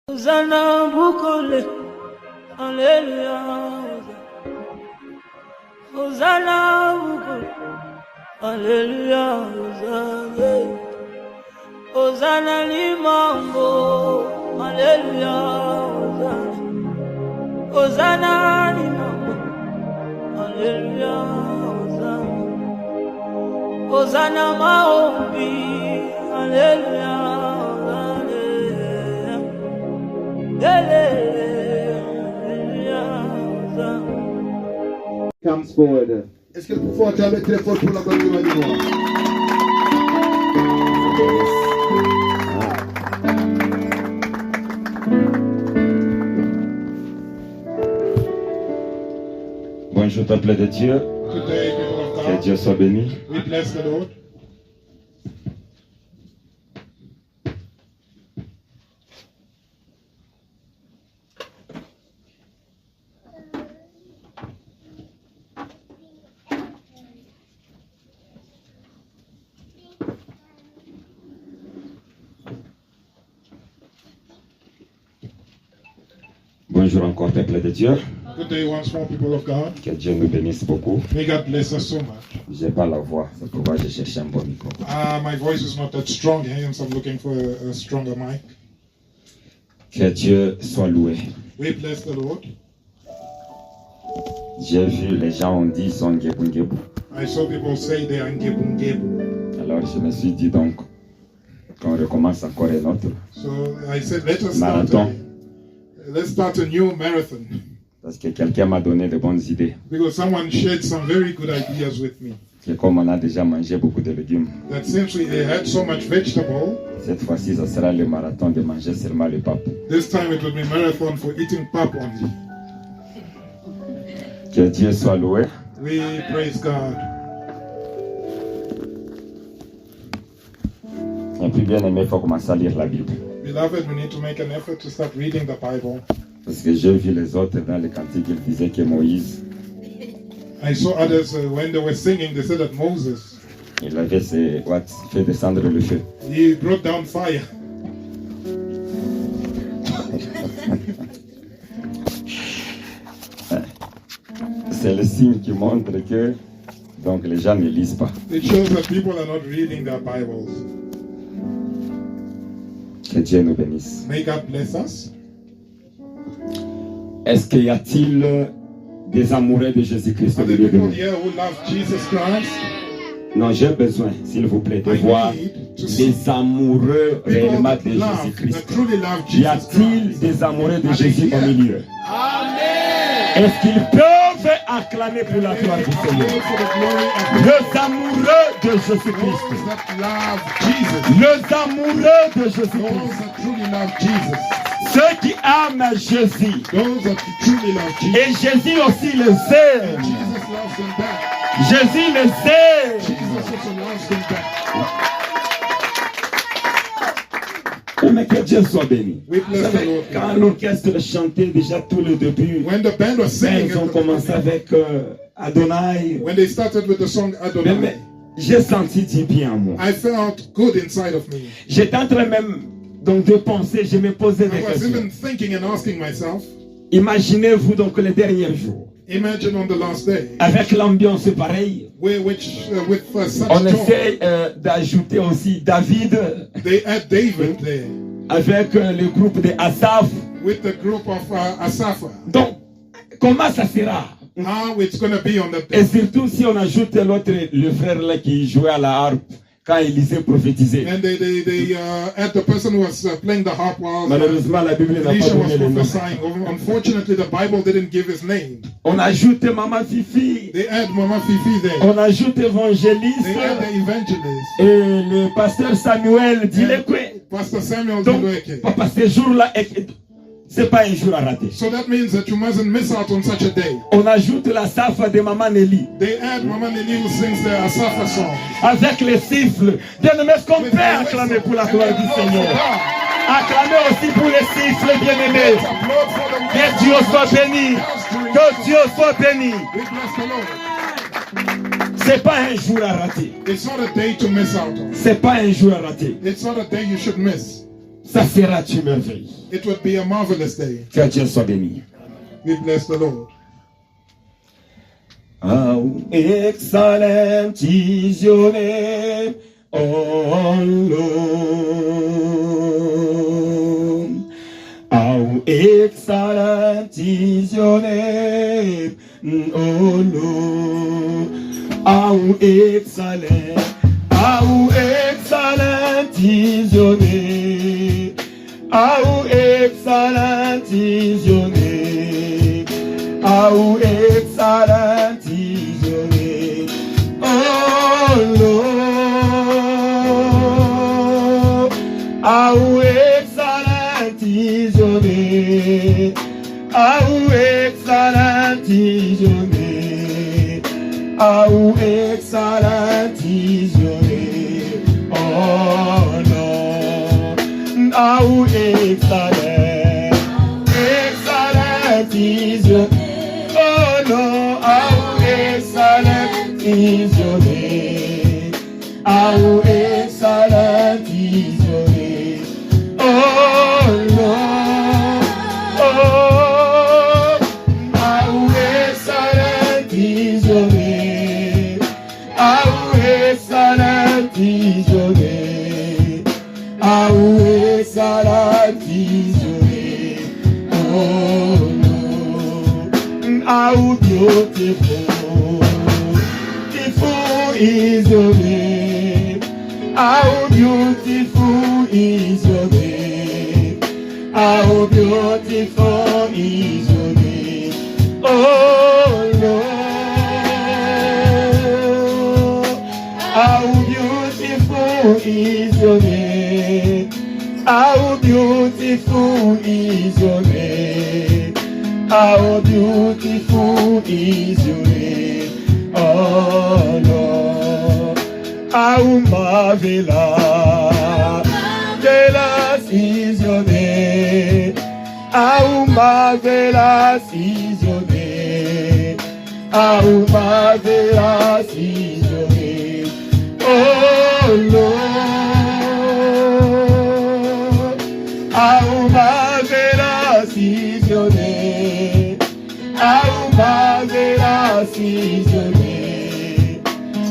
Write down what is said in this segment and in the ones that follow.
Hosanna Bukole, Alléluia. Hosanna Bukole, Alléluia. Hosanna Limambo, Alléluia. Hosanna Limambo, Alléluia. Hosanna Maombi, Alléluia. Comes forward. Est-ce que vous pouvez acclamer très fort pour la bonne nouvelle du mois? Bonjour, peuple de Dieu. Today, people of Que God, Dieu soit béni. we bless the Lord. Bonjour encore, peuple de Dieu. Good day once more, people of God. Que Dieu nous bénisse beaucoup. May God bless us so much. J'ai pas la voix, c'est pourquoi je cherche un bon micro. My voice is not that strong, hence I'm looking for a stronger mic. Que Dieu soit loué. We bless the Lord. J'ai vu les gens ont dit son ngebu. I saw people say they are ngebu. Alors je me suis dit donc qu'on recommence encore un autre. So I said, Marathon. let's start a new marathon. Parce que quelqu'un m'a donné de bonnes idées. Because someone shared some very good ideas with me. Que comme on a déjà mangé beaucoup de légumes, That since we had so much vegetable, cette fois-ci, ça sera le marathon de manger seulement le pape. this time it will be marathon for eating pap only. Que Dieu soit loué. We praise God. Et puis bien aimé, il faut commencer à lire la Bible. Beloved, we need to make an effort to start reading the Bible. Parce que j'ai vu les autres dans les cantiques, ils disaient que Moïse, I saw others when they were singing, they said that Moses, il avait fait descendre le feu. he brought down fire. C'est le signe qui montre que donc les gens ne lisent pas. It shows that people are not reading their Bibles. Que Dieu nous bénisse. May God bless us. Est-ce qu'il y a-t-il des amoureux de Jésus-Christ au Are there milieu de people nous? here who love Jesus Christ? Non, j'ai besoin, s'il vous plaît, de I voir need to see les amoureux people réellement that de love, that Jésus-Christ. truly love Y Jesus a-t-il Christ. des amoureux de Are they Jésus au here? milieu? Amen. Est-ce qu'ils peuvent acclamer pour la gloire du Seigneur? For the glory of Les amoureux de Jésus-Christ. those that love Jesus. Les amoureux de Those Jésus-Christ. that truly love Jesus. Ceux qui aiment Jésus. Those that truly love Jesus. Et Jésus aussi les aime. Jesus loves them back. Jésus les aime. Jesus also loves them back. Oh, mais que Dieu soit béni. We Vous bless the savez, Lord. quand l'orchestre chantait déjà tout le début, When the band was singing, ils ont commencé avec Adonai. when they started with the song Mais Adonai, j'ai senti du bien en moi. I felt good inside of me. J'étais en train même donc de penser, je me posais des I was questions. even thinking and asking myself, Imaginez-vous donc les derniers jours, imagine on the last day, avec l'ambiance pareille, with such on joy, essaie d'ajouter aussi David they had David there avec le groupe de Asaph. with the group of Asaph. Donc, comment ça sera? How it's going to be on that Et day. surtout si on ajoute l'autre, le frère là qui jouait à la harpe quand Élisée prophétisait. And they had the person who was playing the harp while Malheureusement, la Bible n'a pas Elisha was donné le nom. prophesying. Unfortunately, the Bible didn't give his name. On ajoute Maman Fifi. They had Mama Fifi there. On ajoute They évangéliste. had the evangelist, Et le pasteur Samuel Dilekwe. Pastor Samuel Donc, Dilweke. papa, ce jour-là, c'est pas un jour à rater. So that means that you mustn't miss out on such a day. On ajoute la safa de Maman Nelly. They had Mama Nini who sings the Asafa song. Avec les siffles. Bien aimé, est-ce qu'on peut acclamer pour la gloire du Seigneur? Acclamer aussi pour les siffles, bien aimés. Que Dieu soit béni. Que Dieu soit béni. We bless the Lord. C'est pas un jour à rater. It's not a day to miss out on. C'est pas un jour à rater. It's not a day you should miss. Ça sera une merveille. It would be a marvelous day. Que Dieu soit béni. We bless the Lord. How excellent is your name, O Lord. How excellent is your name, O Lord. How excellent is your name. How excellent is your name. How excellent is your name, oh Lord. How excellent is your name. How excellent is your name. How excellent is your name, oh Lord. How excellent is your name. Oh Lord, how excellent is your name. How excellent is your name. Oh Lord, oh, how excellent is your name. How excellent is your name. How excellent is your name. Oh Lord, how beautiful, beautiful is your name. How beautiful is your name. How beautiful is your name. Oh Lord, how beautiful is your name. How beautiful is your name. How beautiful is your name, oh Lord. How marvelous is your name. How marvelous is your name. How marvelous is your name, oh Lord. How marvelous is your name. How marvelous is your name.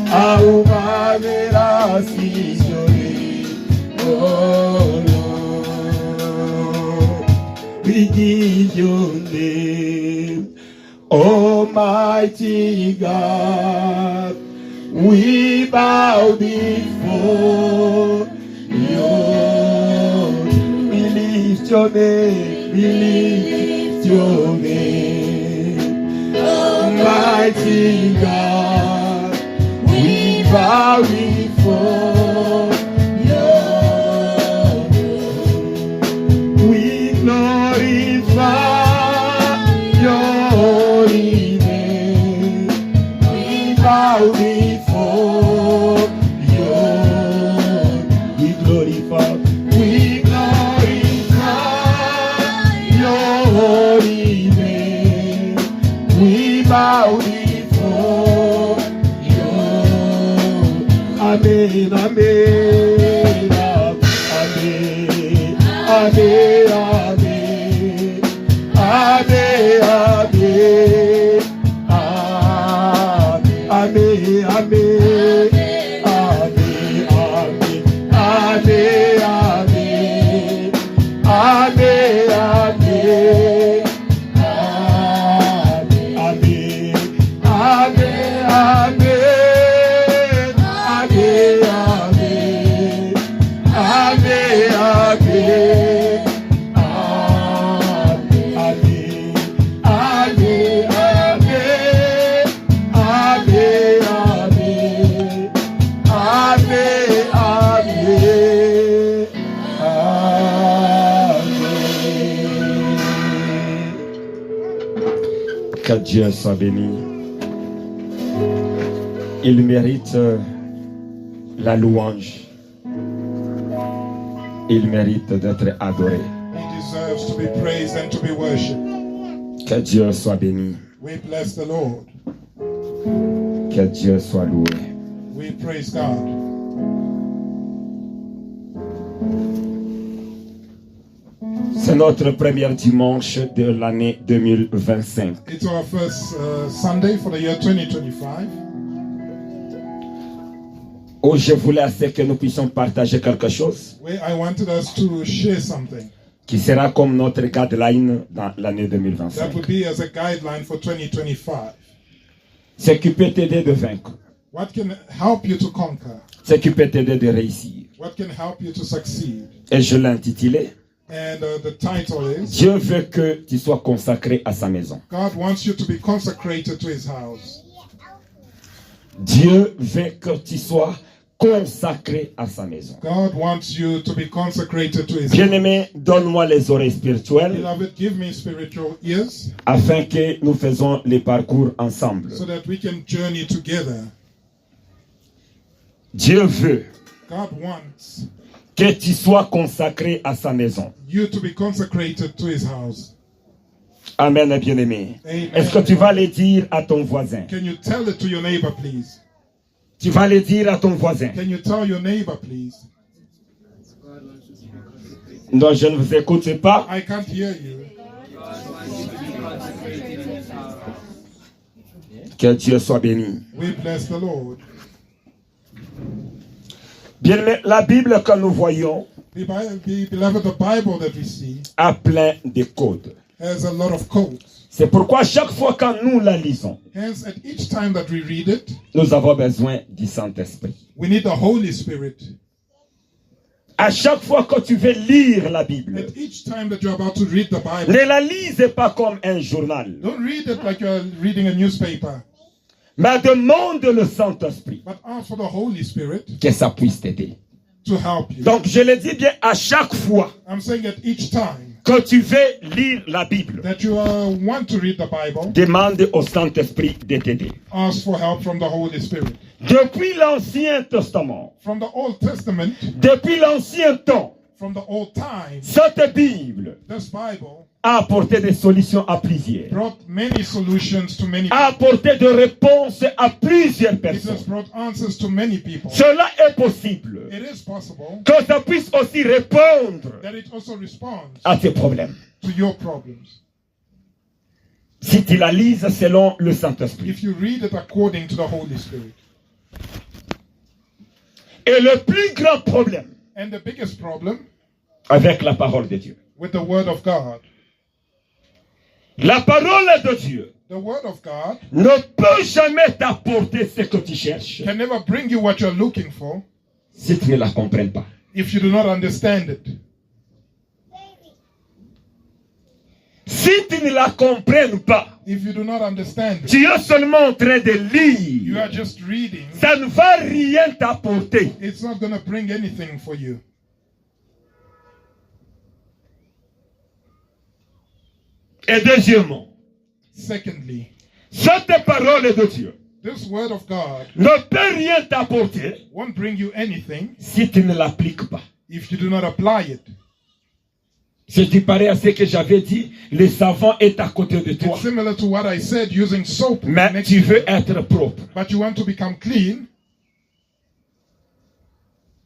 How marvelous is your name, oh Lord. We give your name, Almighty God. We bow before you. We lift your name. We lift your name, Almighty God. We bow before you. We glorify your holy name. We bow before you. We glorify. We holy name, we bow before you. Amen, amen, amen, amen, amen, amen, amen, amen, amen. Que Dieu soit béni. Il mérite la louange. Il mérite d'être adoré. He deserves to be praised and to be worshipped. Que Dieu soit béni. We bless the Lord. Que Dieu soit loué. We praise God. notre premier dimanche de l'année 2025. It's our first Sunday for the year 2025. Où je voulais assez que nous puissions partager quelque chose Where I wanted us to share something qui sera comme notre guideline dans l'année that 2025. would be as a guideline for 2025. Ce qui peut t'aider de vaincre. What can help you to conquer? Ce qui peut t'aider de réussir. What can help you to succeed? Et je l'ai intitulé And the title is Dieu veut que tu sois consacré à sa maison. God wants you to be consecrated to His house. Dieu veut que tu sois consacré à sa maison. God wants you to be consecrated to His house. Bien-aimé, donne-moi les oreilles spirituelles Beloved, give me spiritual ears afin que nous faisons les parcours ensemble. so that we can journey together. Dieu veut God wants que tu sois consacré à sa maison. you to be consecrated to His house. Amen, bien-aimé. Amen. Est-ce que tu vas le dire à ton voisin? Can you tell it to your neighbor, please? Tu vas le dire à ton voisin. Can you tell your neighbor, please? Non, je ne vous écoute pas. I can't hear you. Que Dieu soit béni. We bless the Lord. Bien-aimé, la Bible que nous voyons Beloved, the Bible that we see a plein de codes. has a lot of codes. C'est pourquoi chaque fois que nous la lisons, Hence, at each time that we read it, nous avons besoin du Saint-Esprit. we need the Holy Spirit. À chaque fois que tu veux lire la Bible, At each time that you're about to read the Bible, ne la lisez pas comme un journal, don't read it like you're reading a newspaper, mais demande le Saint-Esprit but ask for the Holy Spirit que ça puisse t'aider. to help you. Donc je le dis bien, à chaque fois I'm saying at each time que tu veux lire la Bible, that you want to read the Bible, demande au Saint-Esprit de t'aider. ask for help from the Holy Spirit. Depuis l'Ancien Testament, From the Old Testament, depuis l'ancien temps, from the old time, cette Bible this Bible a apporté des solutions à plusieurs, brought many solutions to many a people. apporté des réponses à plusieurs It has personnes. brought answers to many people. Cela est possible It is possible que ça puisse aussi répondre that it also responds à tes problèmes. to your problems. Si tu la lises selon le Saint-Esprit. If you read it according to the Holy Spirit. Et le plus grand problème And the biggest problem avec la parole de Dieu. with the Word of God, La parole de Dieu the Word of God ne peut jamais t'apporter ce que tu cherches can never bring you what you're looking for si tu ne la comprends pas. if you do not understand it. Si tu ne la comprends pas, If you do not understand it, tu es seulement en train de you lire. are just reading. Ça ne va rien t'apporter. It's not going to bring anything for you. Et deuxièmement, Secondly, cette parole de Dieu this Word of God ne peut rien t'apporter won't bring you anything si tu ne l'appliques pas. if you do not apply it. Si tu parais à ce que j'avais dit, le savon est à côté de toi. It's similar to what I said, using soap Mais next tu to veux you, être propre. but you want to become clean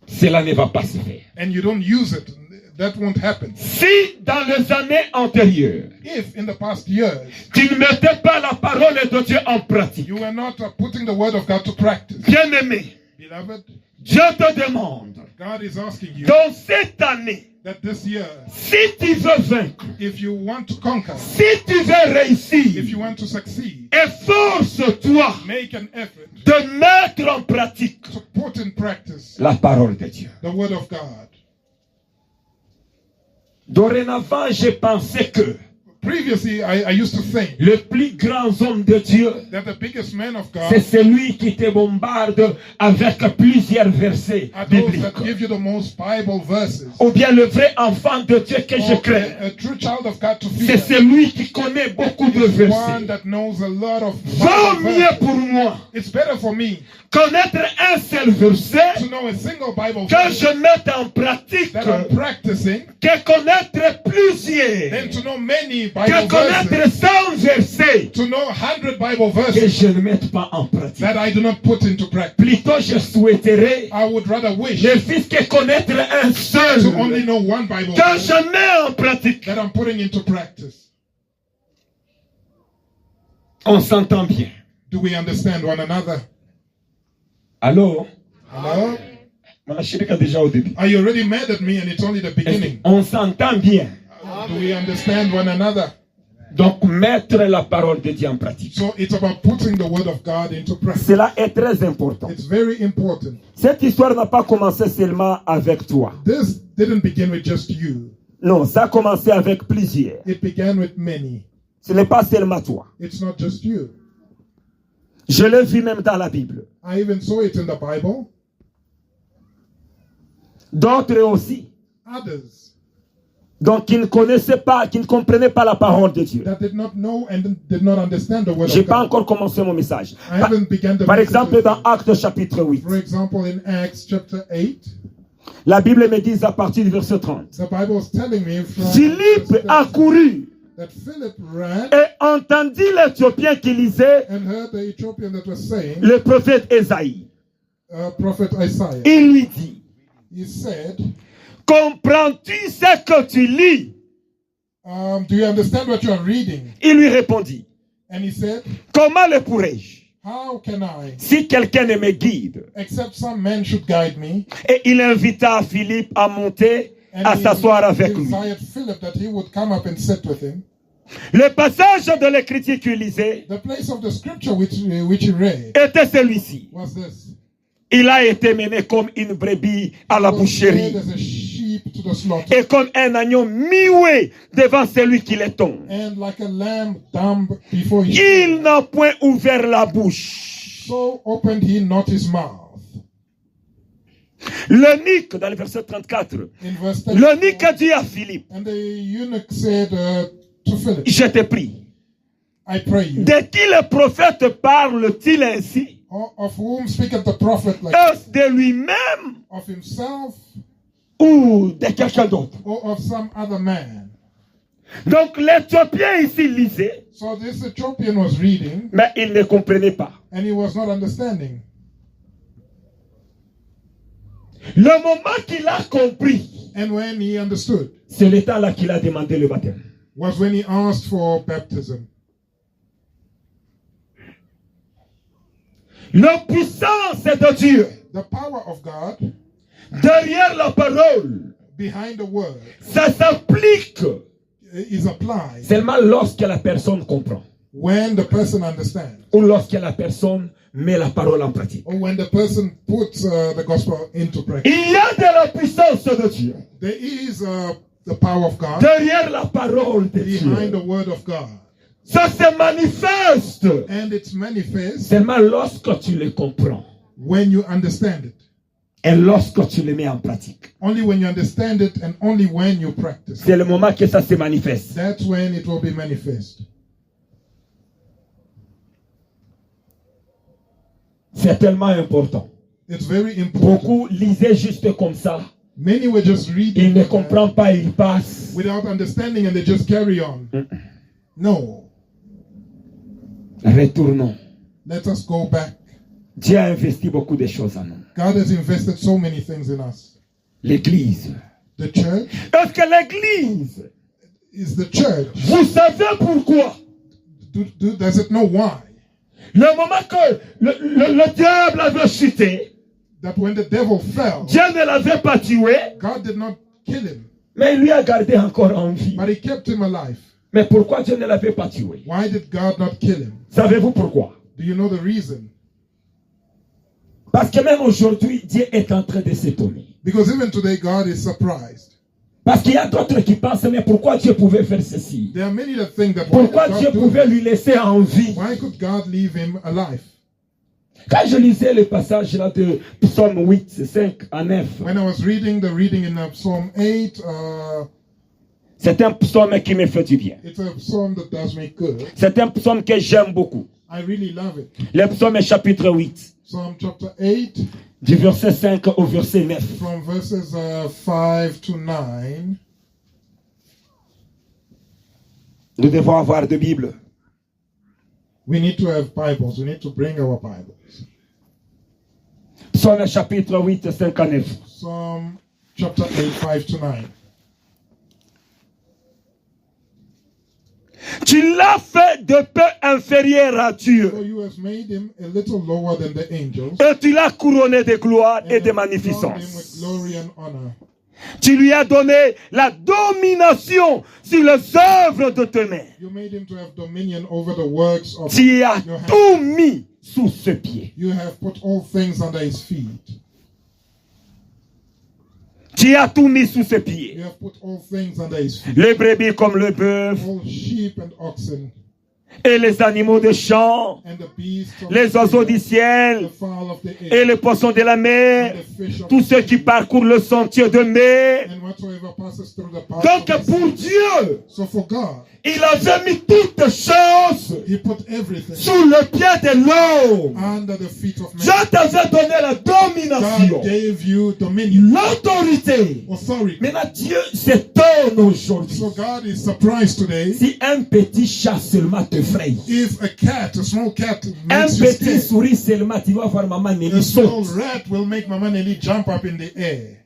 Cela ne va pas se faire. and you don't use it. That won't happen. Si dans les années antérieures, If in the past years tu ne mettais pas la parole de Dieu en pratique, you were not putting the Word of God to practice, bien-aimé, beloved, Dieu te demande, God is asking you dans cette année, that this year, si tu veux vaincre, if you want to conquer, si tu veux réussir, if you want to succeed, efforce-toi make an effort de mettre en pratique to put in practice la parole de Dieu. the Word of God. Dorénavant, j'ai pensé que Previously, I used to think le plus grand homme de Dieu, that the biggest man of c'est God celui qui te bombarde avec plusieurs versets are those bibliques. that give you the most Bible verses. Ou bien le vrai enfant de Dieu que je Or crains, a true child of God to c'est fear. celui qui connaît beaucoup de One versets. that knows a lot of Vaut Bible mieux verses. pour moi It's better for me connaître un seul verset to know a single Bible que verse je mette en pratique that I'm practicing que connaître than plusieurs. to know many Bible connaître verses, 100 versets to know 100 Bible que verses je ne mette pas en pratique. that I do not put into practice. Plutôt, je souhaiterais I would rather wish ne fût-ce que connaître un seul to only know one Bible que verse je mets en pratique. that I'm putting into practice. On s'entend bien. Do we understand one another? Allô? Hello? Mon chéri a déjà au début. Are you already mad at me and it's only the beginning? On s'entend bien. Do we understand one another? Donc, mettre la parole de Dieu en pratique. So it's about putting the word of God into practice. Cela est très important. It's very important. Cette histoire n'a pas commencé seulement avec toi. This didn't begin with just you. Non, ça a commencé avec plusieurs. It began with many. Ce n'est pas seulement toi. It's not just you. Je l'ai vu même dans la Bible. I even saw it in the Bible. D'autres aussi. Others Donc, qui ne connaissaient pas, qui ne comprenaient pas la parole de Dieu. that did not know and did not understand the word Je n'ai of pas God. encore commencé mon message. I haven't begun the Par message exemple, with dans you. Actes chapitre 8, For example, in Acts chapter 8, la Bible me dit à partir du verset 30. the Bible is telling me from Philippe accourut that Philip ran et entendit l'Éthiopien qui lisait and heard the Ethiopian that was saying, le prophète Ésaïe. Prophet Isaiah. Il lui dit, He said, comprends-tu ce que tu lis? do you understand what you are reading? Il lui répondit, And he said, comment le pourrais-je how can I, si quelqu'un ne me guide? except some man should guide me? Et il invita Philippe à monter, à s'asseoir avec lui. desired Philip that he would come up and sit with him. Le passage de l'Écriture qu'il lisait The place of the scripture which he read était celui-ci. was this. Il a été mené comme une brebis à la He was led boucherie as a sheep to the slaughter, et comme un agneau muet devant celui qui le tombe. and like a lamb dumb before his Il n'a point ouvert la bouche. so opened he not his mouth. L'eunuque, dans le verset 34, In verse l'eunuque a 34, dit à Philippe, and the eunuch said to Philip, je te prie, I pray you, de qui le prophète parle-t-il ainsi? of whom speaketh the prophet like Est-ce de lui-même of himself ou de quelqu'un d'autre? or of some other man? Donc l'Éthiopien ici lisait, So this Ethiopian was reading mais il ne comprenait pas. and he was not understanding. Le moment qu'il a compris, And when he understood c'est le temps là qu'il a demandé le baptême. was when he asked for baptism. La puissance de Dieu The power of God derrière la parole, behind the word ça s'applique is applied seulement lorsque la personne comprend when the person understands ou lorsque la personne met la parole en pratique. or when the person puts the gospel into practice. Il y a de la puissance de Dieu There is the power of God derrière la parole de behind Dieu. the word of God, Ça se manifeste and it's manifest seulement lorsque tu le comprends when you understand it. et lorsque tu le mets en pratique. Only when you understand it and only when you practice. C'est le moment que ça se manifeste. That's when it will be manifest. C'est tellement important. It's very important. Beaucoup lisaient juste comme ça. Many were just Il reading ne comprend pas, il passe. without understanding and they just carry on. No. Retournons. Let us go back. Dieu a investi beaucoup de choses en nous. God has invested so many things in us. L'église. The church Est-ce que l'église, is the church. vous savez pourquoi? Does it know why? Le moment que le diable avait chuté, That when the devil fell, Dieu ne l'avait pas tué, God did not kill him, mais il lui a gardé encore en vie. but he kept him alive. Mais pourquoi Dieu ne l'avait pas tué? Why did God not kill him? Savez-vous pourquoi? Do you know the reason? Parce que même aujourd'hui, Dieu est en train de s'étonner. Because even today, God is surprised. Parce qu'il y a d'autres qui pensent, mais pourquoi Dieu pouvait faire ceci? There are many that think that why Pourquoi did Dieu God do pouvait this? lui laisser en vie? Why could God leave him alive? Quand je lisais le passage là de Psaume 8, 5 à 9, When I was reading the reading in Psalm 8, c'est un psaume qui me fait du bien. it's a psalm that does me good. C'est un psaume que j'aime beaucoup. I really love it. Le psaume chapitre 8, Psalm chapter 8, du verset 5 au verset 9. from verses 5 to 9. Nous devons avoir des Bibles. We need to have Bibles. We need to bring our Bibles. Psaume chapitre 8, 5 à 9. Psalm chapter 8, 5 to 9. Tu l'as fait de peu inférieur à Dieu. So you have made him a little lower than the angels. Et tu l'as couronné de gloire et And de have crowned him magnificence. with glory and honor. Tu lui as donné la domination sur les œuvres de tes mains. You made him to have dominion over the works of Tu as your hands. tout mis sous ses pieds. You have put all things under his feet. Tu as tout mis sous ses pieds. You have put all things under his feet. Les brebis comme le bœuf All sheep and oxen et les animaux de champ, and the beasts of les the oiseaux du field, ciel the fowl of the et air, les poissons de la mer, and the fish of tous the ceux qui sea, parcourent le sentier de mer. and whatsoever passes through the path Donc of the pour sea. Dieu, So for God, il avait mis toutes choses he put everything sous le pied de l'homme. under the feet of Dieu man. t'avait donné la domination, God gave you dominion, l'autorité. authority. Maintenant Dieu s'étonne aujourd'hui. So God is surprised today Si un petit chat seulement te fraye, if a cat, a small cat, un makes you petit scared. souris seulement, tu vas voir maman Nelly A small saute. rat will make Mama Nelly jump up in the air.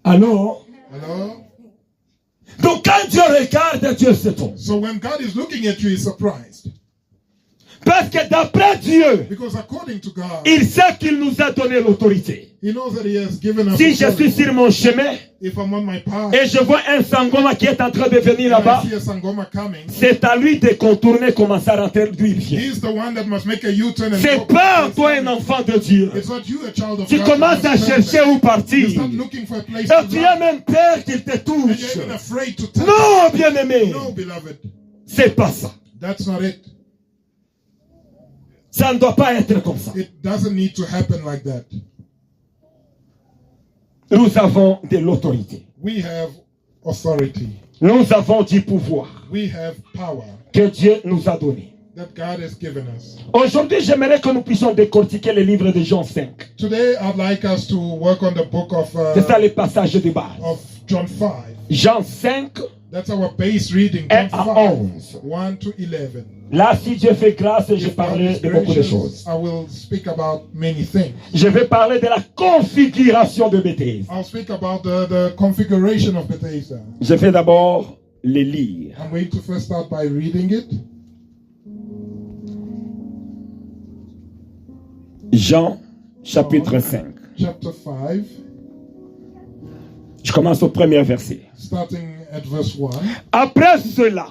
Alors, Hello? donc quand Dieu regarde, Dieu s'étonne. So when God is looking at you, he's surprised. Parce que d'après Dieu, Because according to God, il sait qu'il nous a donné l'autorité. he knows that he has given us Si je suis authority. sur mon chemin If I'm on my path et je vois un sangoma qui est en train de venir and là-bas, I see a sangoma coming, c'est à lui de contourner, commencer à rentrer d'où il vient. he's the one that must make a U-turn and C'est go pas back. toi un enfant de Dieu. It's not you, a child of Tu God. commences à chercher où You partir. start looking for a place Et to tu as run. même peur qu'il te And touche. you're even afraid to touch. Non, bien-aimé, No, beloved. c'est pas ça. That's not it. Ça ne doit pas être comme ça. It doesn't need to happen like that. Nous avons de l'autorité. We have authority. Nous avons du pouvoir We have power que Dieu nous a donné. that God has given us. Aujourd'hui, j'aimerais que nous puissions décortiquer le livre de Jean 5. Today, I'd like us to work on the book C'est ça le passage de base. of John 5. Jean 5, That's our base reading, 1 John à 5, 11. 1 to 11. Là, si Dieu fait grâce, je If God parlerai is de beaucoup de gracious, choses. I will speak about many things. Je vais parler de la configuration de Bethesda. I'll speak about the configuration of Bethesda. Je vais d'abord les lire. I'm going to first start by reading it. Jean, chapitre 5. Chapter 5, Je commence au premier verset. starting at verse 1. Après cela,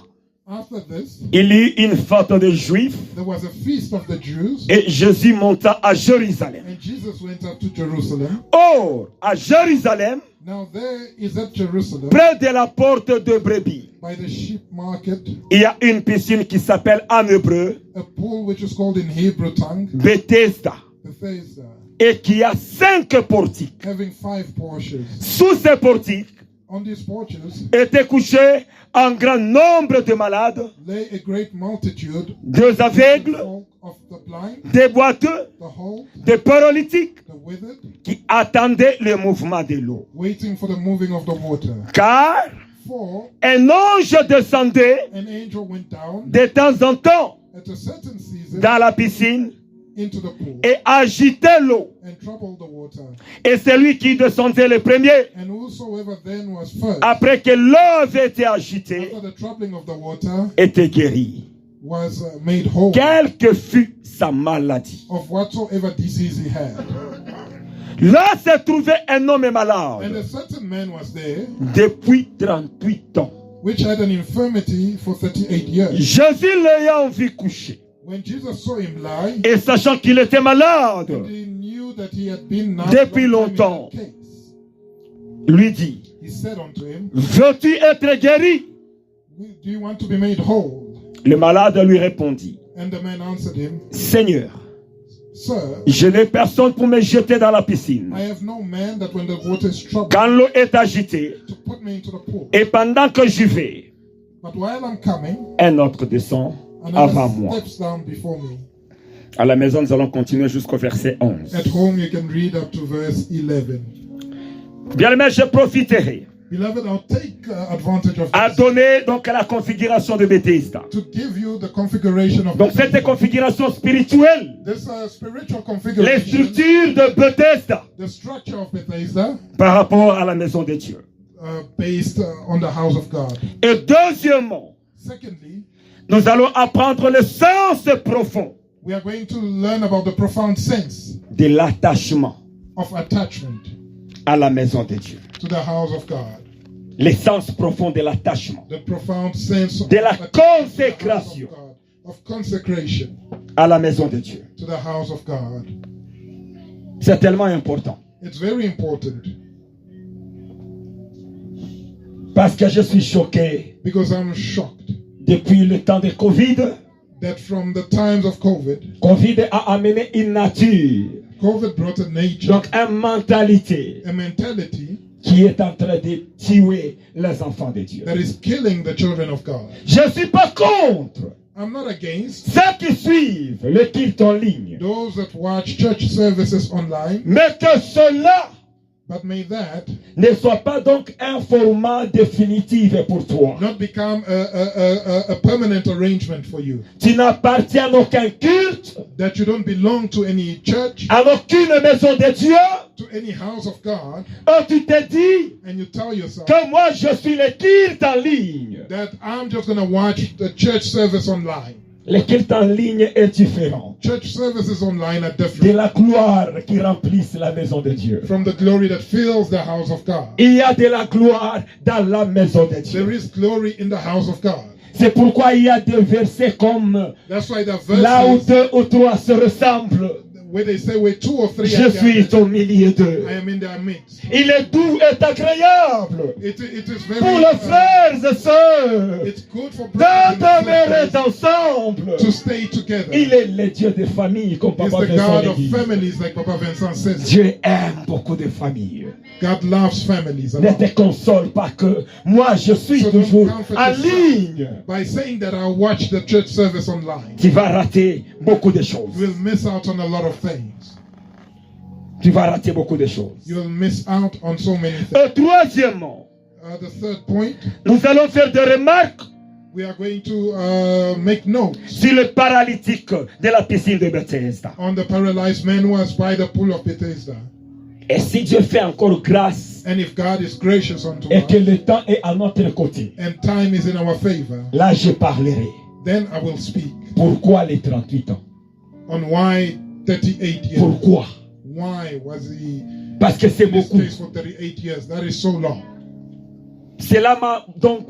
After this, il y eut une fête des Juifs there was a feast of the Jews, et Jésus monta à Jérusalem. and Jesus went up to Jerusalem. Or, à Jérusalem, Now there is at Jerusalem, près de la porte de Brebis, by the sheep market, il y a une piscine qui s'appelle en hébreu a pool which is called in Hebrew tongue, Bethesda Bethesda, et qui a 5 portiques. having 5 porches. Sous ces portiques On these porches étaient couchés un grand nombre de malades, lay a great multitude, des aveugles, of the blind, des boiteux, the halt, des paralytiques the withered, qui attendaient le mouvement de l'eau. waiting for the moving of the water. Car For un ange descendait an angel went down de temps en temps at a certain season dans la piscine into the pool et agitait l'eau. and troubled the water. Et celui qui descendait le premier, And whosoever then was first, après que l'eau avait été agitée, after the troubling of the water, était guéri. was made whole Quelle que fût sa maladie. of whatsoever disease he had. Là se trouvait un homme And malade a certain man was there, depuis 38 ans. which had an infirmity for 38 years. Jésus l'ayant vu coucher When Jesus saw him lie, et sachant qu'il était malade, he knew that he had been now Depuis long time longtemps. in that case. lui dit, He said unto him, veux-tu être guéri? do you want to be made whole? Le malade lui répondit, And the man answered him, Seigneur, Sir, je n'ai personne pour me jeter dans la piscine. I have no man that when the water is troubled Quand l'eau est agitée to put me into the pool. et pendant que j'y vais, But while I'm coming, un autre descend avant another moi. steps down before me. À la maison, nous allons continuer jusqu'au verset 11. At home, you can read up to verse 11. Bien aimé, je profiterai Beloved, I'll take advantage of a this donné donc la configuration de Bethesda. to give you the configuration of Donc cette configuration spirituelle, this spiritual les configuration, structures de Bethesda the structure of Bethesda, par rapport à la maison de Dieu. based on the house of God. Et deuxièmement, Secondly, nous allons apprendre le sens profond we are going to learn about the profound sense de l'attachement of attachment à la maison de Dieu. to the house of God. Le sens profond de l'attachement The profound sense of de la attachment to the house consécration of God, of consecration à la maison de Dieu. to the house of God. C'est tellement important. It's very important Parce que je suis choqué because I'm shocked depuis le temps de Covid. that from the times of Covid a amené une nature, COVID brought a nature, donc une mentalité a mentality qui est en train de tuer les enfants de Dieu. that is killing the children of God. Je ne suis pas contre I'm not against ceux qui suivent le culte en ligne, those that watch church services online, mais que cela but may that ne soit pas donc un format définitif pour toi. not become a permanent arrangement for you. Tu n'appartiens à aucun culte, That you don't belong to any church, à aucune maison de Dieu, to any house of God, où tu te dis and you tell yourself que moi je suis le culte en ligne. that I'm just going to watch the church service online. Le culte en ligne est différent Church services online are de different la gloire qui remplisse la maison de Dieu. from the glory that fills the house of God. Il y a de la gloire dans la maison de There Dieu. is glory in the house of God. C'est pourquoi il y a des versets comme That's why the là où verses 2 ou 3 se ressemblent, where they say where 2 or 3 je are suis gathered, au milieu d'eux. I am in their midst. Il est doux et agréable It is very pour les frères et sœurs it's good for brothers d'adhérer and sisters ensemble. to stay together. Il est le Dieu des familles, comme He's Papa the Vincent God le of dit. families, like Papa Vincent says. Dieu aime beaucoup de familles. God loves families a Ne lot. te console pas que moi je suis So don't toujours comfort en yourself ligne. by saying that I watch the church service online. Tu vas rater beaucoup de choses. You will miss out on a lot of things. Tu vas rater beaucoup de choses. You will miss out on so many things. Et troisièmement, The third point, nous allons faire des remarques we are going to make notes sur le paralytique de la piscine de Bethesda. on the paralyzed man who was by the pool of Bethesda. Et si Dieu fait encore grâce And if God is gracious unto et que us le temps est à notre côté, and time is in our favor, là je parlerai. then I will speak Pourquoi les 38 ans? on why 38 years. Pourquoi? Why was he Parce que c'est in this beaucoup. place for 38 years? That is so long. Cela m'a donc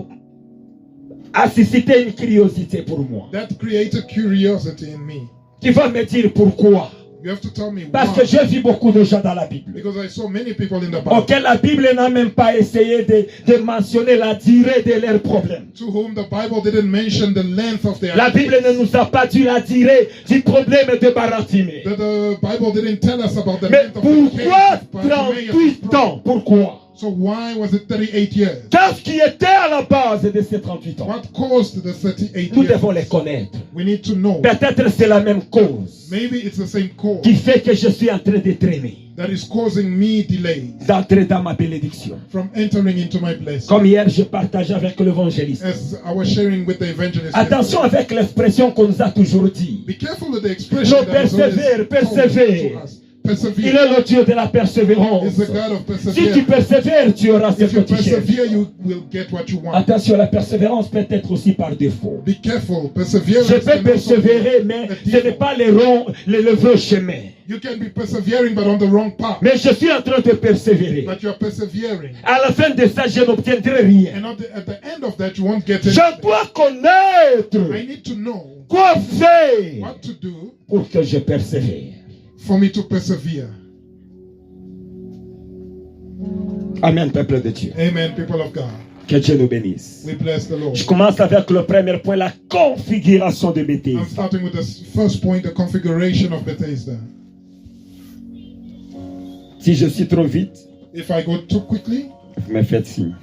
a suscité une curiosité pour moi. That created curiosity in me. Tu vas me dire pourquoi? You have to tell me Parce why. que j'ai vu beaucoup de gens dans la Bible. Because I saw many people in the Bible auxquels la Bible n'a même pas essayé de mentionner la durée de leurs problèmes. to whom the Bible didn't mention the length of their La Bible ne nous a pas dit la durée du problème de Baratimée. The Bible didn't tell us about the Mais length of the pourquoi case of Bartimaeus' 38 problem. ans? Pourquoi? So why was it 38 years? Qu'est-ce qui était à la base de ces 38 ans? What caused the 38 Nous years? devons les connaître. We need to know. Peut-être c'est la même cause Maybe it's the same cause qui fait que je suis en train de traîner, that is causing me delays d'entrer dans ma bénédiction. from entering into my blessing. Comme hier, je partageais avec l'évangéliste. As I was sharing with the evangelist. Attention avec l'expression qu'on nous a toujours dit. Be careful with the expression No, that is always persevere, told persevere. to us. Il Persevere. est le Dieu de la persévérance. He's the God of Si tu perseverance. persévères, tu auras ce If que you tu cherches. persevere, you will get what you want. Attention, la persévérance peut être aussi par défaut. Be careful. Perseverance. Je peux can also persévérer, be mais a ce n'est default. pas le vrai chemin. You can be persevering, but on the wrong path. Mais je suis en train de persévérer. But you're persevering. À la fin de ça, je n'obtiendrai rien. And at the end of that, you won't get Je anything. dois connaître I need to know quoi faire what to do pour que je persévère. for me to persevere. Amen, peuple de Dieu. Amen, people of God. Que Dieu nous bénisse. We bless the Lord. Je commence avec le premier point, la configuration de I'm Bethesda. starting with the first point, the configuration of Bethesda. Si je suis trop vite, If I go too quickly, vous me faites signe.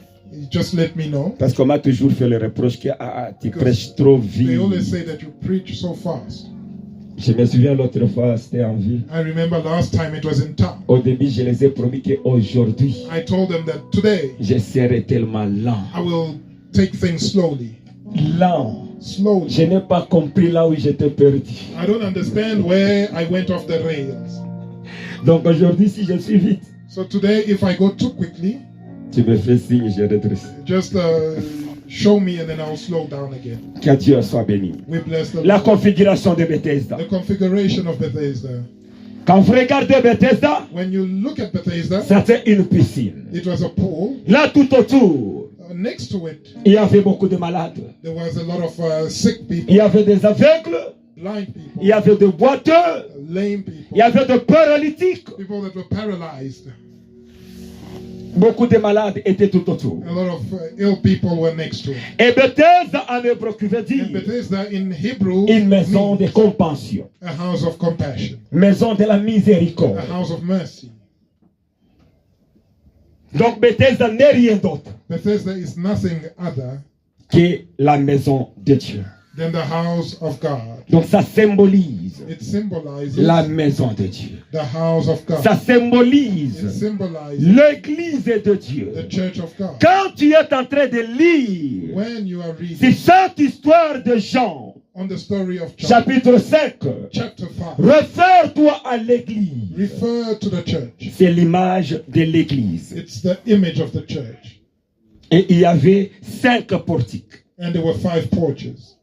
just let me know. Parce qu'on m'a toujours fait le reproche que tu prêches trop They always vite. say that you preach so fast. Je me souviens l'autre fois, c'était en ville. I remember last time it was in town. Au début, je les ai promis qu'aujourd'hui, I told them that today je serai tellement lent. I will take things slowly. Lent. Slowly. Je n'ai pas compris là où j'étais perdu. I don't understand where I went off the rails. Donc aujourd'hui, si je suis vite, So today, if I go too quickly, tu me fais signe, je redresse. just show me and then I'll slow down again. Que Dieu soit béni. We bless the La Lord. configuration de Bethesda. The configuration of Bethesda. Quand vous regardez Bethesda, When you look at Bethesda, c'était une piscine. it was a pool. Là, tout autour, Next to it, il y avait beaucoup de malades. there was a lot of sick people, Il y avait des aveugles, blind people, il y avait des boiteux, lame people, il y avait des paralytiques. people that were paralyzed. Beaucoup de malades étaient tout autour. A lot of ill people were next to it. Et Bethesda en hébreu qui veut And dire Bethesda in Hebrew une maison de means compassion, a house of compassion, maison de la miséricorde. a house of mercy. Donc Bethesda n'est rien d'autre Bethesda is nothing other que la maison de Dieu. than the house of God. Donc ça symbolise It symbolizes la maison de Dieu. the house of God. Ça It symbolise symbolizes l'église de Dieu. the church of God. Quand tu es en train de lire When you are c'est reading cette histoire de Jean, on the story of John, chapitre 5, chapter 5, réfère-toi à l'église. refer to the church. C'est l'image de l'église. It's the image of the church. Et il y avait 5 portiques. And there were 5 porches.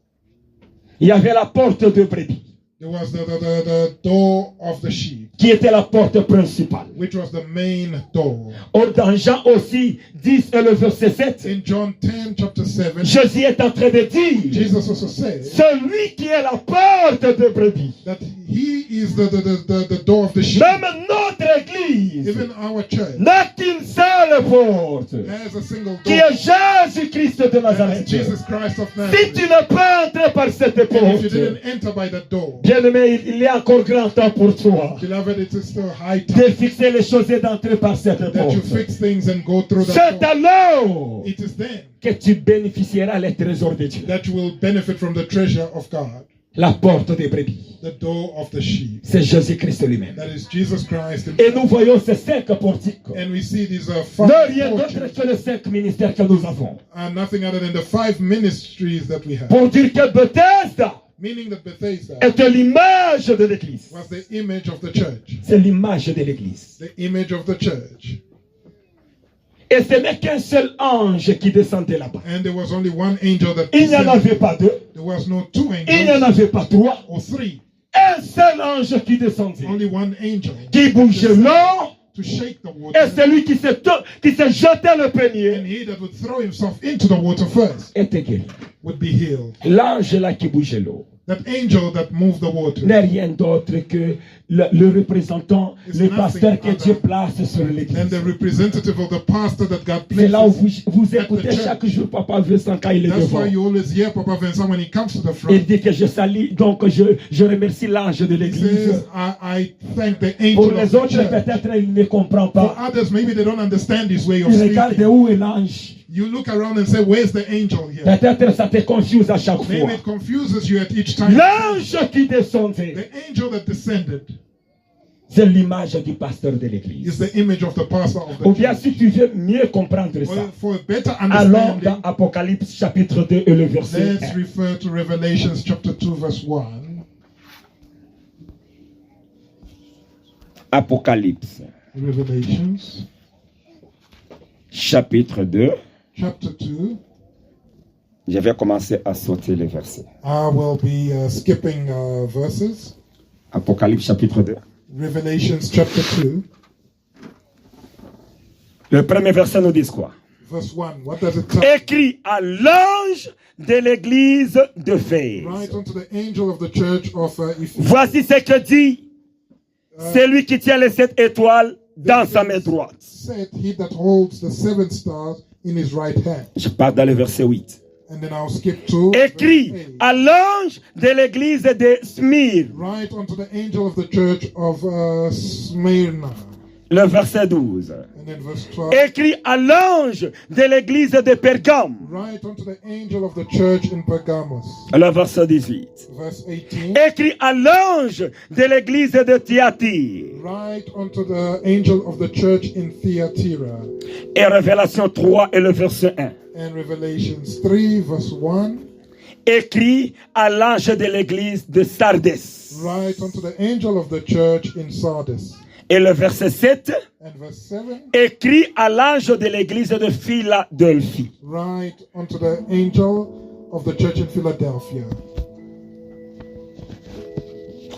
Il y avait la porte de brebis, There was the door of the sheep, qui était la porte principale. which was the main door. Or, dans Jean aussi 10 et le verset 7, In John 10, chapter 7, Jésus est en train de dire, Jesus also said celui qui est la porte de brebis, that he is the door of the sheep. même notre église, Even our church n'a qu'une seule porte, has a single qui door. est Jésus-Christ de And Nazareth. it's Jesus Christ of Si Nazareth. tu n'es pas entré par cette And if you porte, didn't enter by that door, bien-aimé, il y a encore grand temps pour toi beloved, it is still high de time fixer les choses et d'entrer par cette that you porte. fix things and go through C'est that door. alors It is then que tu bénéficieras les trésors de Dieu. that you will benefit from the treasure of God, La porte des brebis, the door of the sheep. c'est Jésus-Christ lui-même. That is Jesus Christ Et himself. nous voyons ces 5 portiques. And we see these Ne 5 rien d'autre porches que les 5 ministères que nous avons. are nothing other than the 5 ministries that we have. Pour dire que Bethesda Meaning that Bethesda est l'image de l'église. was the image of the church. C'est l'image de l'église. The image of the church. Et ce n'est qu'un seul ange qui descendait là-bas. And there was only one angel that Il n'y en descended. avait pas 2. There was no 2 Il n'y en angels avait pas 3. or 3. Un seul ange qui descendait. Only one angel Qui bougeait l'eau. to shake the Et water. celui qui s'est jeté le And panier he that would throw himself into the water first était guéri. would be healed. L'ange là qui bougeait l'eau That angel that moved the water n'est rien d'autre que le représentant, It's le nothing pasteur que other Dieu place sur and l'église. the representative of the pastor that God C'est là où places. vous at écoutez the church. chaque jour Papa Vincent quand il est That's devant. why you always hear Papa Vincent when he comes to the Il front. dit que je salue, donc je remercie l'ange de He l'église. says, I thank the Pour angel of les the autres, church. peut-être, il ne comprend For pas. others, maybe they don't understand his way of Il regarde speaking. où est l'ange. You look around and say, where's the angel here? Peut-être ça te confuse à chaque fois. Maybe it confuses you at each time. L'ange qui descendait, The angel that descended c'est l'image du pasteur de l'église. is the image of the pastor of Ou the bien church. si tu veux mieux comprendre ça, Well, for a better allons dans understanding, Apocalypse chapitre 2 et le verset let's 1. refer to Revelations chapter 2 verse 1. Apocalypse Revelations chapitre 2. chapter 2. Je vais commencer à sauter les versets. I will be skipping verses. Apocalypse chapitre 2. Revelations chapter 2 Le premier verset nous dit quoi? verse 1. What does it tell? Écrit à l'ange de l'église d'Éphèse. Right unto the angel of the church of Ephesus. Voici ce que dit celui qui tient les 7 étoiles dans sa main droite. Said he that holds the 7 stars in his right hand. Je pars dans le verset 8. And then I'll skip to Écrit verse 8. à l'ange de l'église de Smyrne. Right unto the angel of the church of Smyrna. Le verset 12. And then verse 12. Écrit à l'ange de l'église de Pergame. Write unto the angel of the church in Pergamos. Le verset 18. Verse 18. Écrit à l'ange de l'église de Thyatire. Write unto the angel of the church in Thyatira. Et Révélation 3 et le verset 1. And Revelations 3 verse 1. Écrit à l'ange de l'église de Sardis. Write unto the angel of the church in Sardis. Et le verset 7. And verse 7. Écrit à l'ange de l'église de Philadelphie. Write unto the angel of the church in Philadelphia.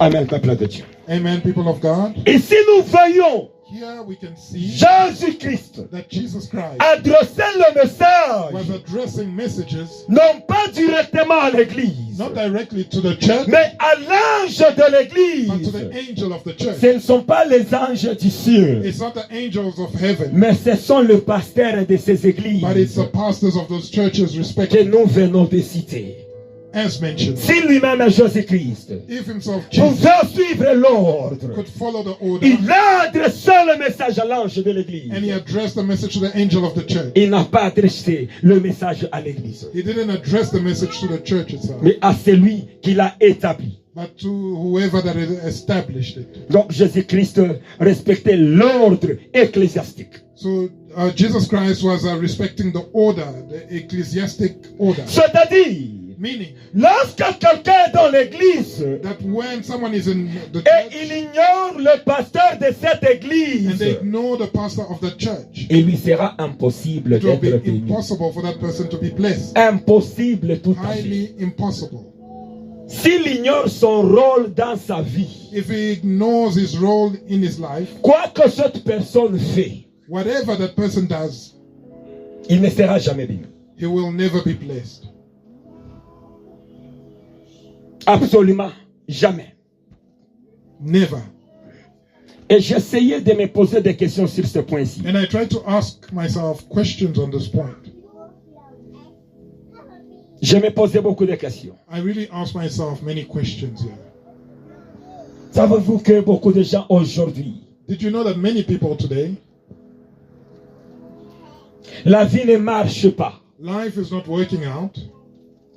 Amen, peuple de Dieu. Amen, people of God. Et si nous voyons Here we can see Jésus-Christ that Jesus Christ adresser le message, was addressing messages non pas directement à l'église, not directly to the church, mais à l'ange de but to l'église. the angel of the church. Ce ne sont pas les anges du ciel, It's not the angels of heaven, mais ce sont les pasteurs de ces églises but it's the pastors of those churches que respectively, nous venons de citer. as mentioned. Si lui-même Jésus-Christ If himself, Jesus, pouvait suivre l'ordre, could follow the order, il a adressé le message à l'ange de l'église. and he addressed the message to the angel of the church. Il n'a pas adressé le message à l'église, He didn't address the message to the church itself, mais à celui qui l'a établi. but to whoever that had established it. Donc Jésus-Christ respectait l'ordre ecclésiastique. So Jesus Christ was respecting the order, the ecclesiastic order. C'est-à-dire, Meaning lorsque quelqu'un est dans l'église that when someone is in the et church il ignore le pasteur de cette and église, they ignore the pastor of the church, il lui sera impossible it will d'être be béni. impossible for that person to be blessed. Impossible tout à fait. Highly impossible. S'il ignore son rôle dans sa vie, If he ignores his role in his life, quoi que cette personne fait, whatever that person does, il ne sera jamais béni. he will never be blessed. Absolument jamais. Never. Et j'essayais de me poser des questions sur ce point-ci. And I try to ask myself questions on this point. Je me posais beaucoup de questions. I really ask myself many questions here. Savez-vous que beaucoup de gens aujourd'hui, Did you know that many people today, la vie ne marche pas life is not working out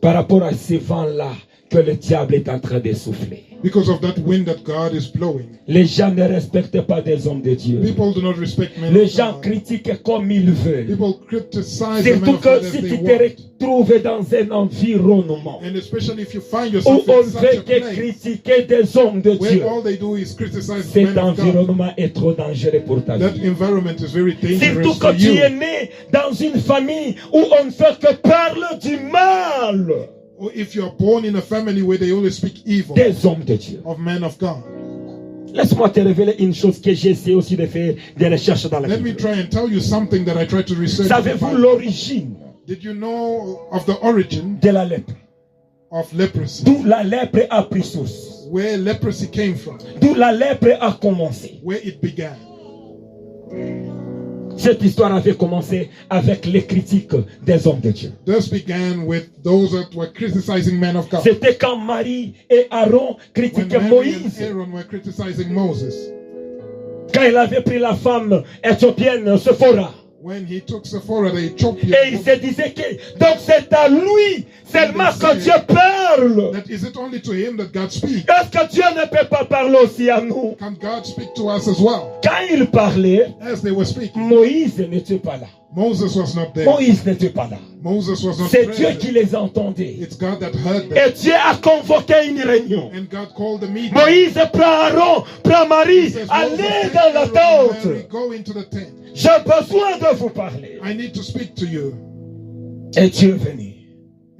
par rapport à ces vents-là que le diable est en train de souffler. because of that wind that God is blowing? Les gens ne respectent pas des hommes de Dieu. People do not respect men Les of gens God. critiquent comme ils veulent. People criticize the men Surtout of God que as si they tu te want. retrouves dans un environnement And especially if you find où yourself on in ne such fait a que place critiquer des hommes de Dieu, where all they do is criticize the cet men of God, environnement est trop dangereux pour ta that vie. environment is very Surtout dangerous quand for tu es you. né dans une famille où on ne fait que parler du mal Or if you are born in a family where they always speak evil des hommes de Dieu. of men of God. Laisse-moi te révéler une chose que j'ai essayé aussi de faire des recherches dans la Let me Bible. try and tell you something that I tried to research. in the Savez-vous Bible. l'origine Did you know of the origin de la lèpre? of leprosy? D'où la lèpre a pris source? Where leprosy came from? D'où la lèpre a commencé? Where it began? Cette histoire avait commencé avec les critiques des hommes de Dieu. This began with those that were criticizing men of God. C'était quand Marie et Aaron When critiquaient Mary Moïse. and Aaron were criticizing Moses. Quand il avait pris la femme éthiopienne Sephora. When he took Sephora, the Ethiopian, Et il se disait que donc c'est à lui seulement que Dieu parle. that is it only to him that God speaks? Est-ce que Dieu ne peut pas parler aussi à nous? Can God speak to us as well? Quand il parlait, As they were speaking, Moïse n'était pas là. Moses was not there. Moïse n'était pas là. Moses was not C'est Dieu present. qui les entendait. It's God that heard them. Et Dieu a convoqué une réunion. And God called the meeting. Moïse prend Aaron, prend Marie, He says, allez Moses, dans la take Aaron and Mary, tente. go into the tent. J'ai besoin de vous parler. I need to speak to you. Et Dieu est venu.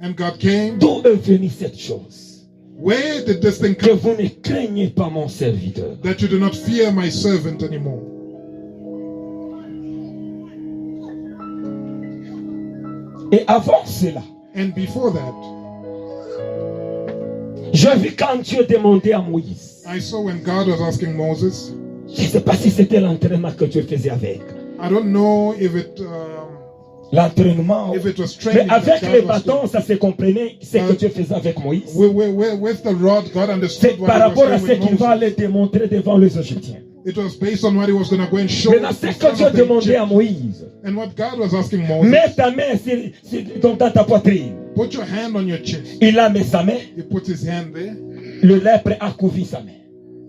And God came. D'où est venue cette chose? Where did this thing Que come vous ne craignez pas mon serviteur. that you do not fear my servant anymore? Et avant cela, And before that, j'ai vu quand Dieu demandait à Moïse. I saw when God was asking Moses, Je ne sais pas si c'était l'entraînement que Dieu faisait avec. I don't know if it L'entraînement. was Mais training that avec God les was bâtons, ça se comprenait ce que Dieu faisait avec Moïse. doing. With the rod, God understood C'est what par he was rapport à doing ce with qu'il va Moses. aller démontrer devant les Égyptiens. It was based on what he was going to go and show. Maintenant, c'est que Dieu demandait à Moïse. And what God was asking Moses. Mets ta main dans ta poitrine. Put your hand on your chest. Il a mis sa main. He put his hand there. Le lèpre a couvert sa main.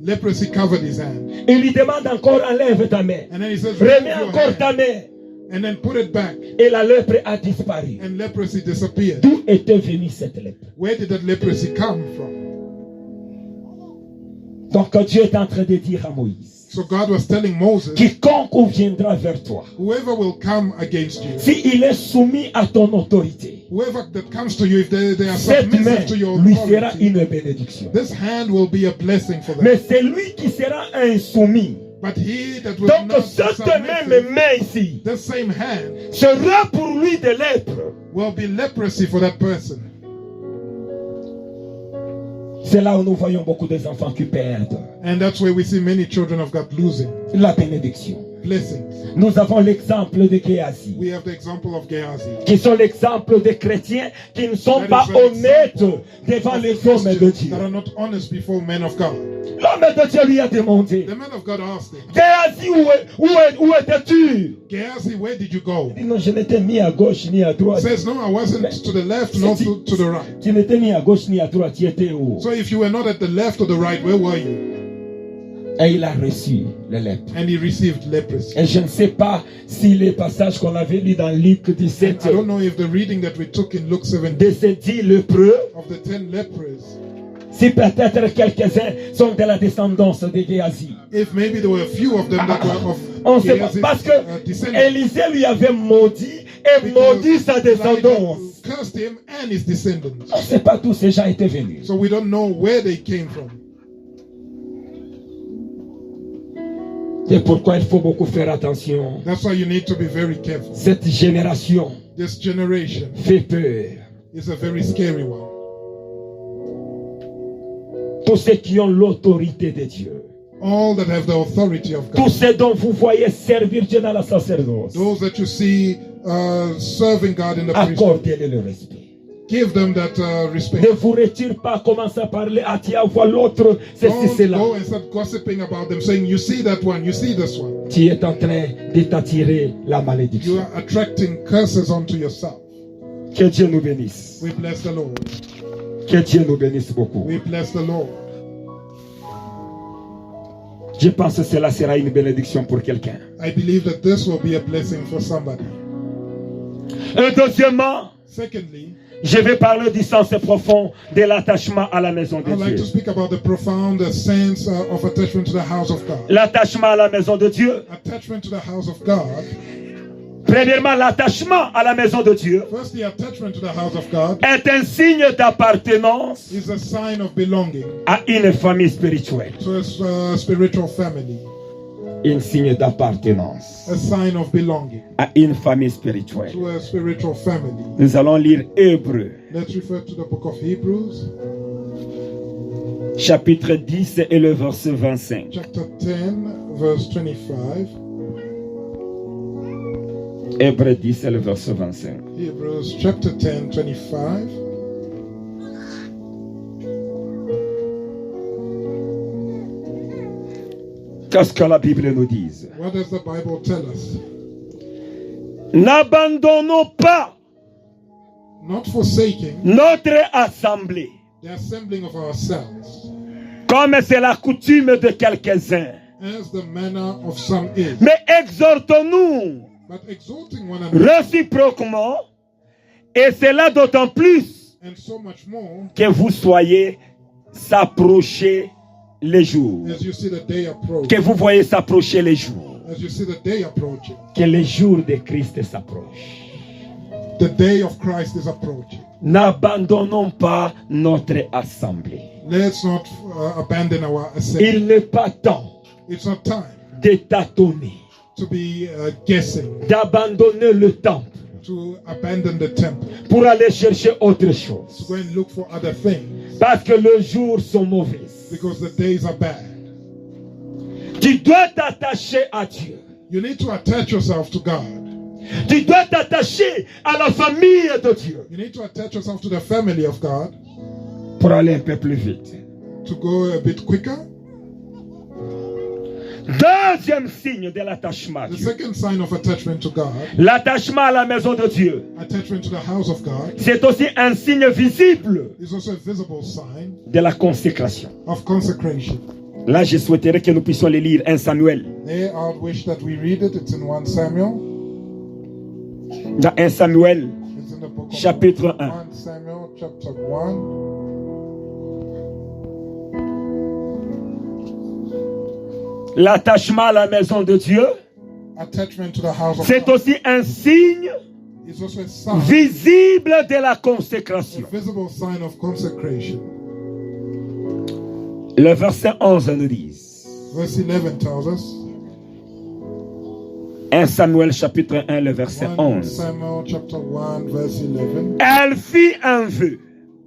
Leprosy covered his hand. Il lui demande encore, enlève ta main. And then he says, remets encore ta main. And then put it back. Et la lèpre a disparu. And leprosy disappeared. D'où était venue cette lèpre? Where did that leprosy come from? Donc Dieu est en train de dire à Moïse. So God was telling Moses, quiconque viendra vers toi, whoever will come against you, si il est soumis à ton autorité, whoever that comes to you, if they are cette main submissive to your lui sera authority, une bénédiction. this hand will be a blessing for them. Mais c'est lui qui sera insoumis. But he that will Donc not be cette même submissive, main ici the same hand sera pour lui de lèpre. will be leprosy for that person. C'est là où nous voyons beaucoup d'enfants qui perdent And that's where we see many children of God losing la bénédiction. blessings. Nous avons l'exemple de Géasi, We have the example of Gehazi, qui sont l'exemple des chrétiens qui ne sont That pas is an honnêtes example devant of les hommes de Christians Dieu. that are not honest before men of God. L'homme de Dieu lui a demandé, The man of God asked him, Géasi, où étais-tu? Gehazi, where did you go? Il dit, non, je n'étais ni à gauche ni à He droite. says, no, I wasn't to the left, nor to the right. Tu n'étais ni à gauche ni à droite, tu étais où? So if you were not at the left or the right, where were you? Et il a reçu le lèpre. And he received leprosy. Et je ne sais pas si les passages qu'on avait lus dans Luc 17 I don't know if the reading that we took in Luke 17 de ces 10 lépreux, of the 10 lepers, si peut-être quelques-uns sont de la descendance de Géasi. if maybe there were a few of them that were of On ne sait pas, Gehazi's parce que descendants. Élisée lui avait maudit et maudit sa descendance. Elijah cursed him and his descendants. On ne sait pas d'où ces gens étaient venus. So we don't know where they came from. C'est pourquoi il faut beaucoup faire attention. That's why you need to be very careful. Cette génération This generation fait peur. is a very scary one. Tous ceux qui ont l'autorité de Dieu, All that have the authority of tous God, ceux dont vous voyez servir Dieu dans la sacerdoce, those that you see serving God in the priesthood, accordez-le le respect. give them that respect. Ne vous retire pas, commencez à parler, ah tiens, vois l'autre, ceci, Don't cela. go and start gossiping about them, saying, you see that one, you see this one. Tu es en train de t'attirer la You malédiction. are attracting curses onto yourself. Que Dieu nous bénisse. We bless the Lord. Que Dieu nous bénisse beaucoup. We bless the Lord. Je pense que cela sera une bénédiction pour quelqu'un. I believe that this will be a blessing for somebody. Et deuxièmement, Secondly, je vais parler du sens profond de l'attachement à la maison de I'd like to Dieu. speak about the profound sense of attachment to the house of God. L'attachement à la maison de Dieu. Attachment to the house of God. Premièrement, l'attachement à la maison de Dieu First, the attachment to the house of God est un signe d'appartenance is a sign of belonging à une famille spirituelle. to a spiritual family. Un signe d'appartenance A sign of belonging à une famille spirituelle. to a spiritual family. Nous allons lire Hébreux, Let's refer to the book of Hebrews, chapitre 10 et le verset 25. chapter 10, verse 25. Hébreux 10 et le verset 25. Hebrews chapter 10, 25. Qu'est-ce que la Bible nous dit? What does the Bible tell us? N'abandonnons pas Not forsaking notre assemblée, the assembling of ourselves, comme c'est la coutume de quelques-uns, as the manner of some is, mais exhortons-nous but exhorting one another, réciproquement, et cela d'autant plus and so much more que vous soyez s'approcher les jours, as you see the day approach. que vous voyez s'approcher les jours, As you see the day approaching. que les jours de Christ s'approchent. The day of Christ is approaching. N'abandonnons pas notre assemblée. Let's not abandon our assembly. Il n'est pas temps It's not time de tâtonner, to be guessing, d'abandonner le temple to abandon the temple, pour aller chercher autre to chose. go and look for other things, Parce que les jours sont mauvais. because the days are bad. Tu dois t'attacher à Dieu. You need to attach yourself to God. Tu dois t'attacher à la famille de Dieu You need to attach yourself to the family of God pour aller un peu plus vite. to go a bit quicker. Deuxième signe de l'attachement à The Dieu. second sign of attachment to God, L'attachement à la maison de Dieu. attachment to the house of God, C'est aussi un signe visible is also a visible sign de la consécration. of consecration. Là, je souhaiterais que nous puissions les lire. 1 Samuel. There, I would wish that we read it. It's in 1 Samuel. Dans 1 Samuel, It's in the book of chapitre 1. 1 Samuel, chapter 1. L'attachement à la maison de Dieu, Attachment to the house of c'est God aussi un signe is also a sign, visible de la a consécration. visible sign of consecration. Le verset 11 nous dit. Verse 11 tells us. 1 Samuel chapitre 1, le verset 1 11. Samuel chapter 1, verse 11. Elle fit un vœu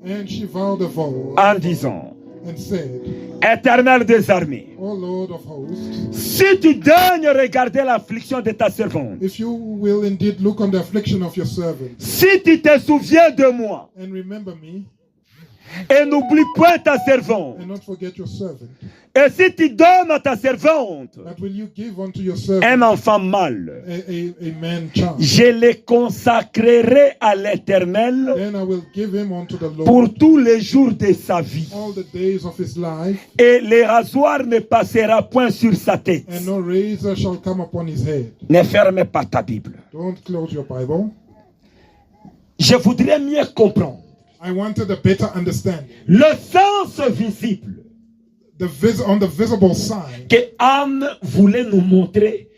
And she vowed a vow en disant, and said, Éternel des armées, O Lord of hosts, si tu daignes regarder l'affliction de ta servante, if you will indeed look on the affliction of your servant si tu te souviens de moi and remember me et n'oublie point ta servante, and not forget your servant, et si tu donnes à ta servante that will you give unto your un servant enfant mâle, a man child, je le consacrerai à l'Éternel then I will give him unto the Lord pour tous les jours de sa vie. all the days of his life, Et le rasoir ne passera point sur sa tête. and no razor shall come upon his head. Ne ferme pas ta Bible. Don't close your Bible. Je voudrais mieux comprendre I wanted a better understanding. le sens visible On the visible sign que Anne voulait nous montrer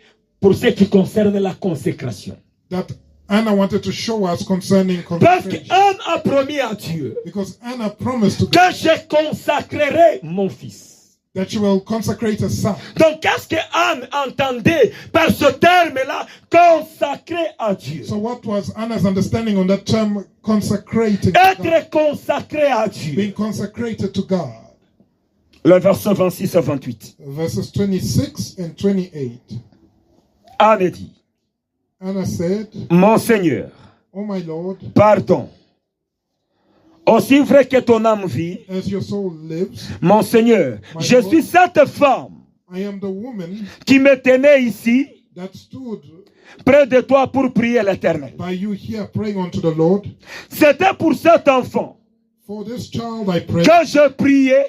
pour ce qui concerne la consécration. that Anna wanted to show us concerning Parce consecration. qu'Anne a promis à Dieu Because Anna promised to que God je consacrerai mon fils. that she will consecrate her son. Donc, qu'est-ce que Anne entendait par ce terme-là, consacrer à Dieu? So what was Anna's understanding on that term, consecrating to God? Être consacré à Dieu. Being consecrated to God. Le verset 26 à 28. Verses 26 and 28. Anne dit, Anna said, mon Seigneur, O my Lord, pardon. Aussi vrai que ton âme vit, as your soul lives, mon Seigneur, je suis cette femme I am the woman qui me tenait ici, that stood près de toi pour prier l'Éternel. by you here praying unto the Lord. C'était pour cet enfant For this child I pray, que je priais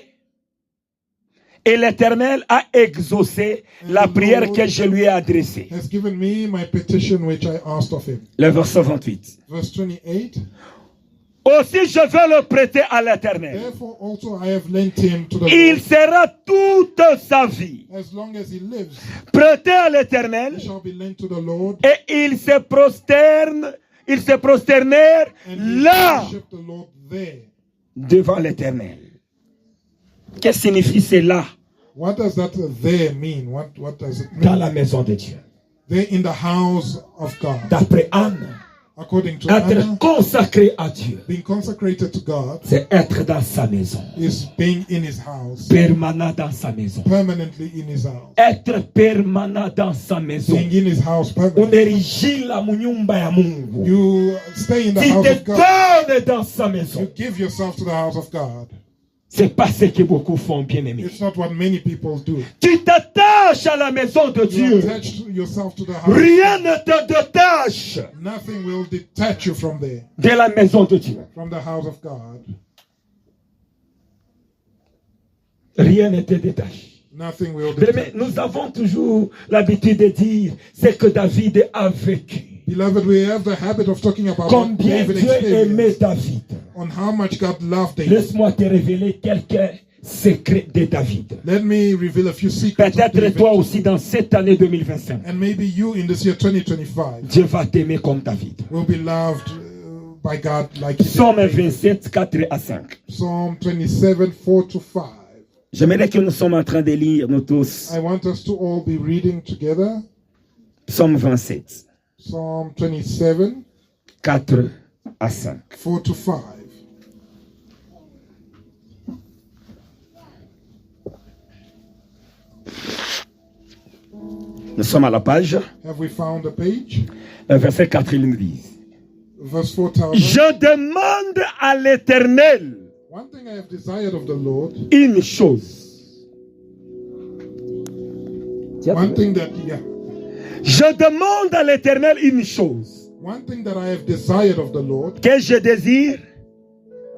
et l'Éternel a exaucé la prière que je lui ai adressée. has given me my petition which I asked of him. Le verset 28. Verse 28. Aussi je veux le prêter à l'Éternel. Therefore also I have lent him to the Il Lord. sera toute sa vie As long as he lives, prêté à l'Éternel he shall be lent to the Lord, et ils se prosternèrent and he là worship the Lord there. devant l'Éternel. Qu'est-ce que signifie cela What does that there mean? What does it dans mean? la maison de Dieu? They're in the house of God. D'après Anne, According to être Anna, consacré à Dieu, being consecrated to God c'est être dans sa maison, is being in his house, permanent dans sa maison. permanently in his house. Être permanent dans sa maison. Being in his house permanently. Unerigila munyumba ya Mungu. You stay in the Tu house te of God. donnes dans sa You maison. give yourself to the house of God. C'est pas ce que beaucoup font, bien aimé. It's not what many people do. Tu t'attaches à la maison de You Dieu. attach yourself to the house. Rien ne te détache Nothing will detach you from there, de la maison de Dieu. from the house of God. Rien ne te détache. Nothing will Mais detach. nous avons toujours l'habitude de dire ce que David a vécu. Beloved, we have the habit of talking about what Combien David Dieu aimait experienced, David. on how much God loved David. Laisse-moi te révéler quelques secrets de David. Let me reveal a few secrets of Peut-être David. toi aussi dans cette année 2025. And maybe you in this year 2025 Dieu va t'aimer comme David. will be loved by God like he did Psaume David. 27, 4 à 5. Psalm 27, 4 to 5. J'aimerais que nous sommes en train de lire, nous tous, I want us to all be reading together. Psaume 27, Psalm 27, 4 à 5. 4 to 5. Nous sommes à la page. Have we found the page? Le verset 4, il nous dit. Verse 4 tells us, Je demande à l'Éternel one thing I have desired of the Lord, une chose. One thing that, Je demande à l'Éternel une chose. one thing that I have desired of the Lord, Que je désire.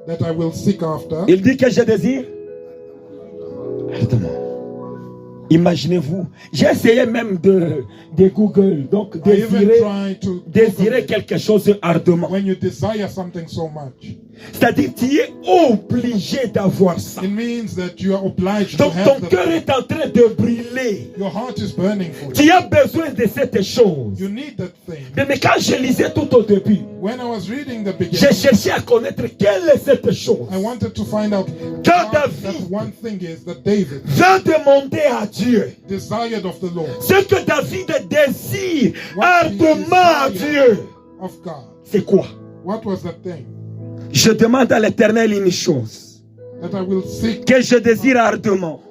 that I will seek after. Il dit que je désire. Ardemment. Imaginez-vous. J'ai essayé même de Google. Donc, I even désirer tried to désirer quelque chose ardemment. when you desire something so much. C'est-à-dire, tu es obligé d'avoir ça. It means that you are obliged to Donc, have ton that. cœur est en train de brûler. Your heart is burning for it. Tu as besoin de cette chose. You need that thing. Mais quand je lisais tout au début, When I was reading the j'ai beginning, cherché à connaître quelle est cette chose. I wanted to find out Que what that David one thing is that David veut demander à Dieu. desired of the Lord, Ce que David désire What he ardemment à desired Dieu. of God. C'est quoi? What was that thing? Je demande à l'Éternel une chose. That I will seek, Que je désire ardemment.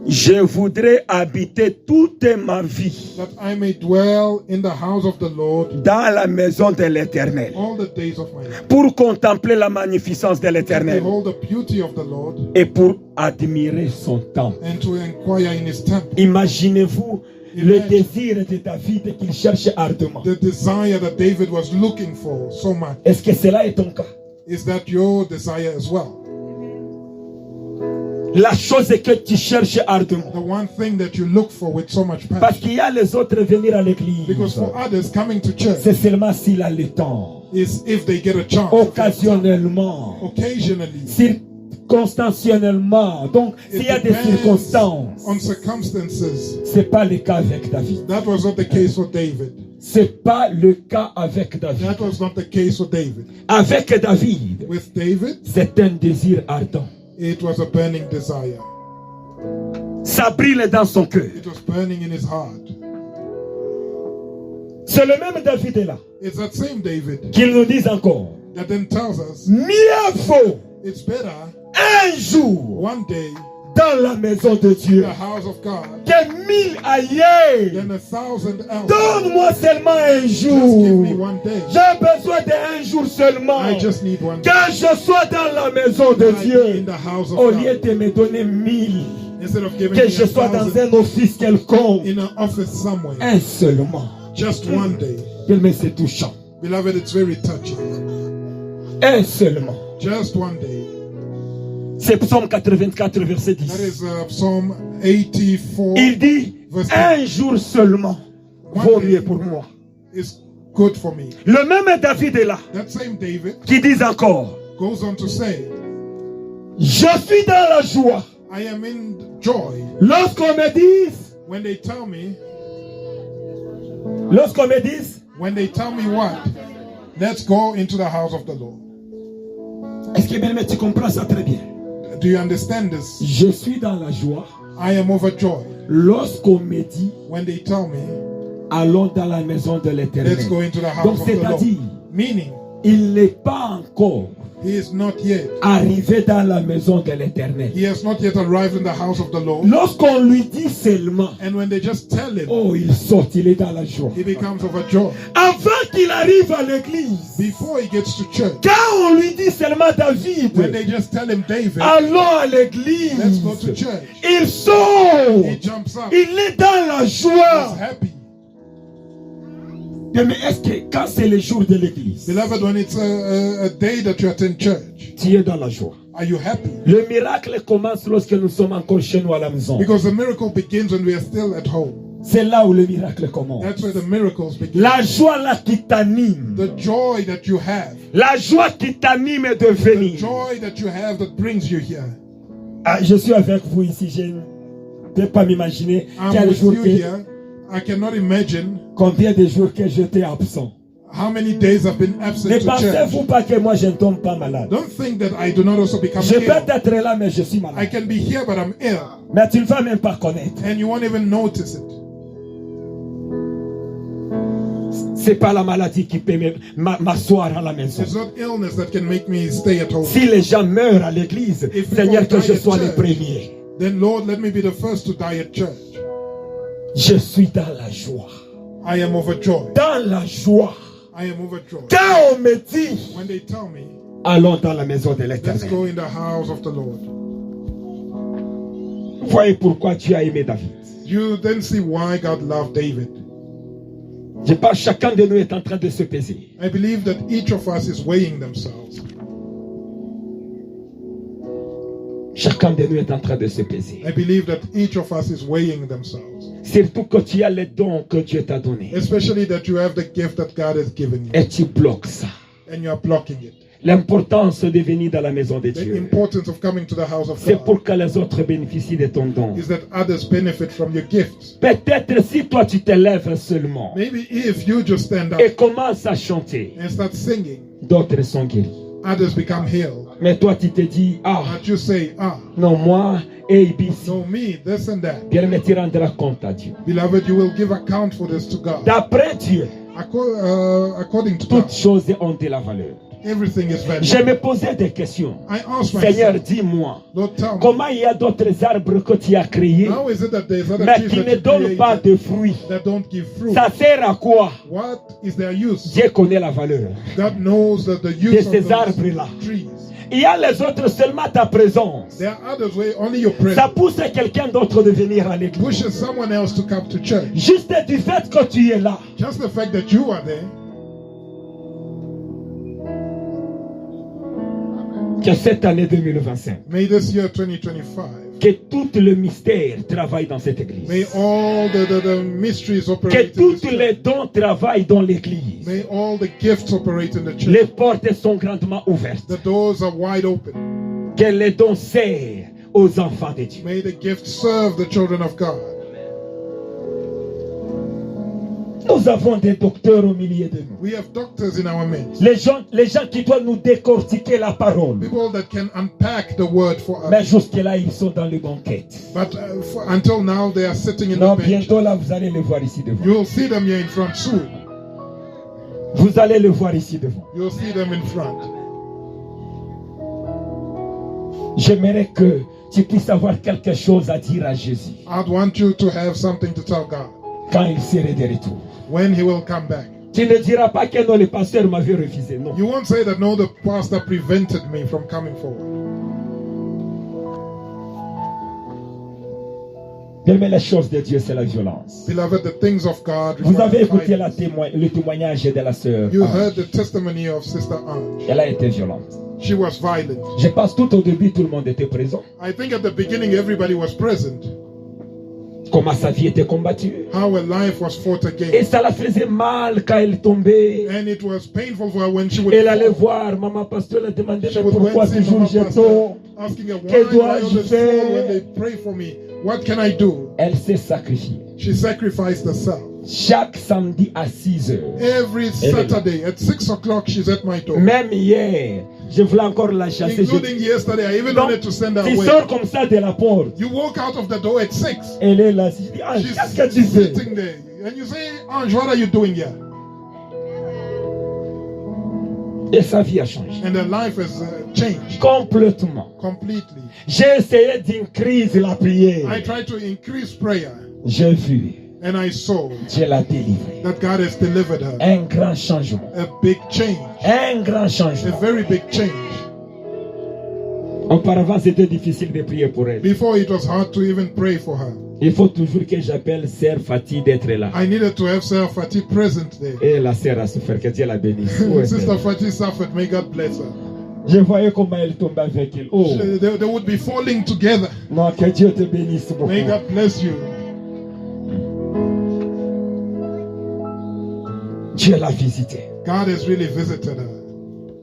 Je voudrais habiter toute ma vie that I may dwell in the house of the Lord dans la maison de l'Éternel. all the days of my life. Pour contempler la magnificence de l'Éternel. Behold the beauty of the Lord Et pour admirer son temple. and to inquire in his temple. Imaginez-vous le désir de David qu'il cherche ardemment. The desire that David was looking for so much. Est-ce que cela est ton cas? Is that your desire as well? La chose que tu cherches ardemment. The one thing that you look for with so much Parce passion. qu'il y a les autres venir à l'église. Because for others, coming to church C'est seulement s'il a le temps. is if they get a chance. Occasionnellement. Occasionally. Circonstanciellement. Donc, s'il y a des circonstances. on circumstances. C'est pas le cas avec David. That was not the case for David. C'est pas le cas avec David. That was not the case for David. Avec David, With David, c'est un désir ardent. it was a burning desire. Ça brille dans son cœur. It was burning in his heart. C'est le même David là. It's that same David Qu'il nous dise encore. that then tells us Mieux vaut it's better un jour one day dans la maison de in Dieu the house of God que 1000 ailleurs. than 1,000 else. Donne-moi seulement un Just give jour. me one day. J'ai besoin d'un jour seulement. I just need one day. Que je sois dans la maison de I be Dieu. in the house of Au lieu God. de me donner 1000. Instead of giving Que me je sois dans 1,000 un office quelconque. in an office somewhere. Un seulement. Just one day. Mais c'est touchant. Beloved, it's very touching. Un seulement. Just one day. C'est Psaume 84, verset That 10. is Psalm 84. Il dit, Verset un jour seulement vaut mieux pour moi. Is good for me. Le même David est là, That same David qui dit encore, goes on to say, je suis dans la joie. I am in joy Lorsqu'on me dise, when they tell me, what? let's go into the house of the Lord. Est-ce que bien, tu comprends ça très bien? Do you understand this? Je suis dans la joie. I am overjoyed Lorsqu'on me dit, when they tell me, allons dans la maison de l'Éternel. let's go into the house Donc of the Lord. c'est-à-dire, Meaning, il n'est pas encore he is not yet. arrivé dans la maison de l'Éternel. He has not yet arrived in the house of the Lord. Lorsqu'on lui dit seulement, And when they just tell him, oh, il sort, il est dans la joie. he becomes overjoyed. Avant qu'il arrive à l'église, Before he gets to church, quand on lui dit seulement David, when they just tell him, David, allons à l'église, let's go to church, il sort, he jumps up. il est dans la He's joie. happy. Mais est-ce que quand c'est le jour de l'église, Beloved, when it's a day that you attend church, tu es dans la joie? are you happy? Le miracle commence lorsque nous sommes encore chez nous à la maison. Because the miracle begins when we are still at home. C'est là où le miracle commence. That's where the miracles begin. La joie là qui t'anime. The joy that you have. La joie qui t'anime de The venir. joy that you have that brings you here. Ah, je suis avec vous ici. Je ne peux pas m'imaginer I'm with you here. I cannot imagine combien de jours que j'étais absent. how many days I've been absent Ne to church. pensez-vous pas que moi je ne tombe pas malade? Don't think that I do not also become Je peux ill. être là, mais je suis I malade. can be here, but I'm ill. Mais tu ne vas même pas connaître. And you won't even notice it. C'est pas la maladie qui peut m'asseoir à la maison. It's not illness that can make me stay at home. Si les gens meurent à l'église, If Seigneur, people que je die at sois le church, premier. Then Lord, let me be the first to die at church. Je suis dans la joie. I am overjoyed. Dans la joie. I am overjoyed. Quand on me dit, When they tell me, allons dans la maison de let's l'Éternel. go in the house of the Lord. Voyez pourquoi Dieu a aimé David. You then see why God loved David. Je pense que chacun de nous est en train de se peser. I believe that each of us is weighing themselves. Chacun de nous est en train de se peser. I believe that each of us is weighing themselves. Surtout que tu as les dons que Dieu t'a donnés. Especially that you have the gift that God has given you. Et tu bloques ça. And you are blocking it. L'importance de venir dans la maison de The Dieu. importance of coming to the house of C'est God pour que les autres bénéficient de ton don. is that others benefit from your gifts. Peut-être si toi tu te lèves seulement Maybe if you just stand up et commences à chanter, and start singing, d'autres sont guéris. others become healed. Mais toi tu te dis, ah, But you say, non, moi, ABC. no, me, this and that. Bien, mais tu rendras compte à Dieu. Beloved, you will give account for this to God. D'après Dieu, According to toutes God, choses ont de la valeur. everything is Je valuable. me posais des questions. I asked Seigneur, myself, dis-moi, Lord, tell me, comment il y a d'autres arbres que tu as créés, how is it that there's other mais trees qui that ne you donnent pas created de fruits? that don't give fruit? Ça sert à quoi? What is their use? Dieu connaît la valeur. God knows that the De use of ces those arbres-là. trees. Il y a les autres seulement ta présence. There are others where only your Ça presence pousse quelqu'un d'autre de venir à l'église. pushes someone else to come to church. Juste du fait que tu es là. Just the fact that you are there. Que cette année 2025, May this year 2025, que tout le mystère travaille dans cette église. may all the mysteries Que operate in tous this les church. dons travaillent dans l'église. May all the gifts operate in the church. Les portes sont grandement ouvertes. The doors are wide open. Que les dons servent aux enfants de Dieu. May the gifts serve the children of God. Nous avons des docteurs au milieu de nous. We have doctors in our midst. Les gens qui doivent nous décortiquer la parole. People that can unpack the word for Mais us. jusque-là, ils sont dans le banquette. But until now, they are sitting in Non, the bench. bientôt là, vous allez le voir ici devant. You'll see them here in front soon. Vous allez le voir ici devant. You'll see them in front. J'aimerais que tu puisses avoir quelque chose à dire à Jésus I'd want you to have something to tell God quand il serait de retour. when He will come back. Tu ne diras pas que non, le pasteur m'avait refusé. Non. You won't say that, no, the pastor prevented me from coming forward. Mais les choses de Dieu, c'est la violence. Beloved, the things of God Vous avez require écouté violence. le témoignage de la sœur. You Ange. heard the testimony of Sister Ange. Elle a été violente. She was violent. Je pense tout au début, tout le monde était présent. I think at the beginning everybody was present. Comment sa vie était combattue. How her life was fought Et against. ça la faisait mal quand elle tombait. And it was painful for her when she would Elle allait fall. voir, maman pasteur, elle demandait She mais would pourquoi went see toujours Mama j'ai Pastor, tort. asking her, Que why do I dois-je always faire? fall when they pray for me? What can I do? Elle s'est sacrifiée. She sacrificed herself. Chaque samedi à 6 heures. Every Saturday at 6 o'clock, she's at my door. Même hier, je voulais encore la chasser. Including yesterday, I even wanted to send her Tu away. sors comme ça de la porte. You walk out of the door at 6. Elle est là. Je dis, ah, She's qu'est-ce que tu fais? sitting there. And you say, Ange, what are you doing here? Et sa vie a changé. And her life has changed Complètement. completely. J'ai essayé d'increase la I prière. tried to increase prayer, J'ai vu. and I saw Dieu l'a délivré. that God has delivered her. Un grand changement. A big change. Un grand A changement. very big change. Auparavant, c'était difficile de prier pour elle. Before, it was hard to even pray for her. Il faut toujours que j'appelle Sœur Fatih d'être là. I needed to have Sir Fatih present there. Et la sœur a souffert, que Dieu la bénisse. Où est-elle? Sister Fatih suffered. May God bless her. Je voyais comment elle tombait avec elle. Oh, They would be falling together. non, que Dieu te bénisse beaucoup. May God bless you. Dieu l'a visitée. God has really visited her.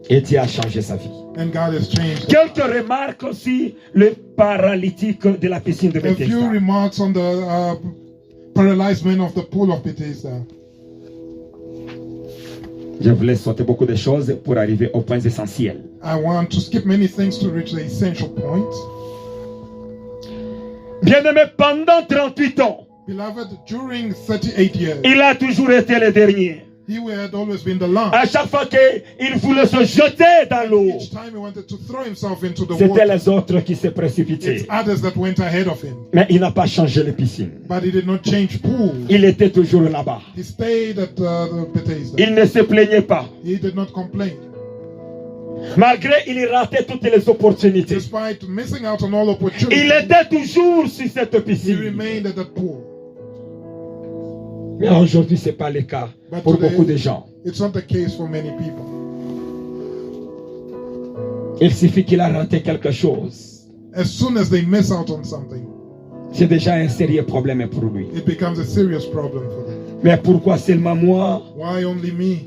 Et Dieu a changé sa vie. And God has changed her. Quelques remarques aussi, le paralytique de la piscine de A few Bethesda. remarks on the paralyzed man of the pool of Bethesda. Je voulais sauter beaucoup de choses pour arriver aux points essentiels. I want to skip many things to reach the essential points. Bien-aimé, pendant 38 ans, Beloved, during 38 years, il a toujours été le dernier. he had always been the À last. chaque fois qu'il voulait se jeter dans l'eau, Each time he wanted to throw himself into the c'était water, les autres qui se it's précipitaient. others that went ahead of him. Mais il n'a pas changé les piscines. But he did not change pool. Il était toujours là-bas. He stayed at the Bethesda. Il ne se plaignait pas. He did not complain. Malgré il ratait toutes les opportunités. Despite missing out on all opportunities, Il était toujours sur cette he piscine. remained at that pool. Mais aujourd'hui, ce n'est pas le cas But pour today, beaucoup de gens. it's not the case for many people. Il suffit qu'il a raté quelque chose. As soon as they miss out on something, C'est déjà un sérieux problème pour lui. it becomes a serious problem for them. Mais pourquoi seulement moi? Why only me?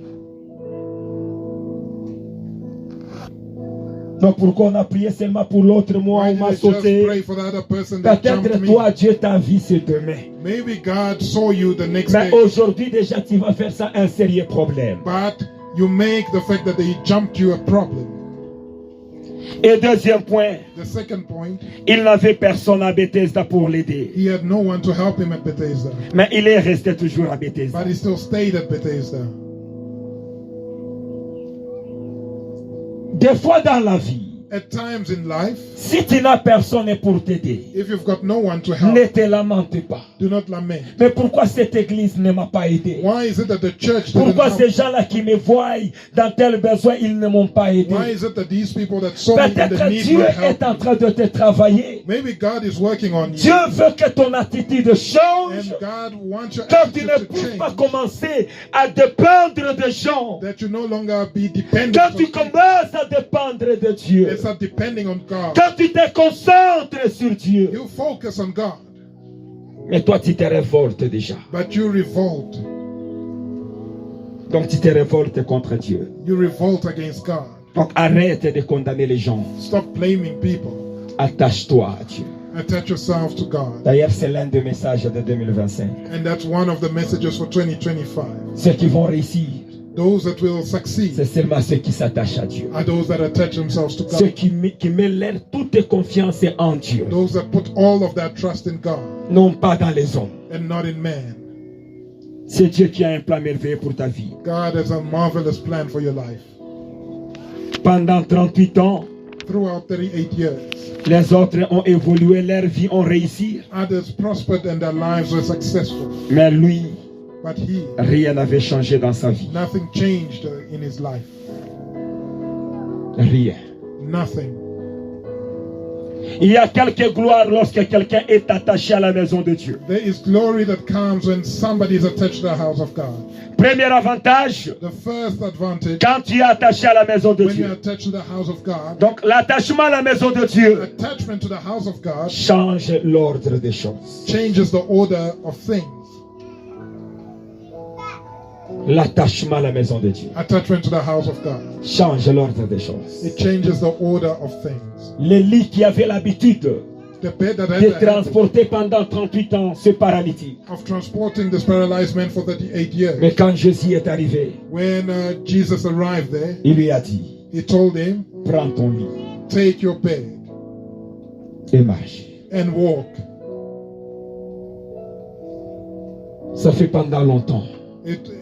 Donc pourquoi on a prié seulement pour l'autre? Moi, Why on did m'a I just sauté. pray for the other person that jumped Peut-être me? toi, Dieu t'a vu ce demain. Maybe God saw you the next Mais day, aujourd'hui déjà, tu vas faire ça un sérieux problème. but you make the fact that they jumped you a problem. Et deuxième point, The second point, il n'avait personne à Bethesda pour l'aider. he had no one to help him at Bethesda, Mais il est resté toujours à Bethesda. but he still stayed at Bethesda. Des fois dans la vie, At times in life, si tu n'as personne pour t'aider, if you've got no one to help, ne te lamente pas. do not lament. Mais pourquoi cette église ne m'a pas aidé? Why is it that the church didn't Pourquoi help? ces gens-là qui me voient dans tel besoin, ils ne m'ont pas aidé? Why is it that these people that saw me in the Peut-être need Dieu will est help en me? train de te travailler. Maybe God is working on you, Dieu veut que ton attitude change. and God wants your Quand tu ne attitude to peux pas change, commencer à dépendre de gens. that you no longer be dependent Quand on tu people commences à dépendre de Dieu. and start depending on God. Quand tu te concentres sur Dieu. You focus on God, Mais toi, tu te révoltes déjà. but you revolt. Donc, tu te révoltes contre Dieu. You revolt against God. Donc, arrête de condamner les gens. Stop blaming people. Attache-toi à Dieu. Attach yourself to God. D'ailleurs, c'est l'un des messages de 2025. And that's one of the messages for 2025. Ceux qui vont réussir, Those that will succeed c'est seulement ceux qui s'attachent à Dieu. are those that attach themselves to Ceux God. qui mettent leur toute confiance en Dieu. Those that put all of their trust in God Non pas dans les hommes. and not in man. C'est Dieu qui a un plan merveilleux pour ta vie. God has a marvelous plan for your life. Pendant 38 ans, Throughout 38 years, les autres ont évolué, leur vie ont réussi. others prospered and their lives were successful. Mais lui, But he, rien n'avait changé dans sa vie. nothing changed in his life. Rien. Nothing. Il y a quelque gloire lorsque quelqu'un est attaché à la maison de Dieu. There is glory that comes when somebody is attached to the house of God. Premier avantage, The first advantage, quand tu es attaché à la maison de when you're Dieu. attached to the house of God, Donc l'attachement à la maison de Dieu attachment to the house of God change l'ordre des choses. changes the order of things. L'attachement à la maison de Dieu Attachment to the house of God, change l'ordre des choses. it changes the order of things. Les lits qui avaient l'habitude The bed that had de the habit transporter pendant 38 ans ce paralytique. of transporting this paralyzed man for 38 years. Mais quand Jésus est arrivé, When Jesus arrived there, il lui a dit, he told him, prends ton lit take your bed et marche. and walk. Ça fait pendant longtemps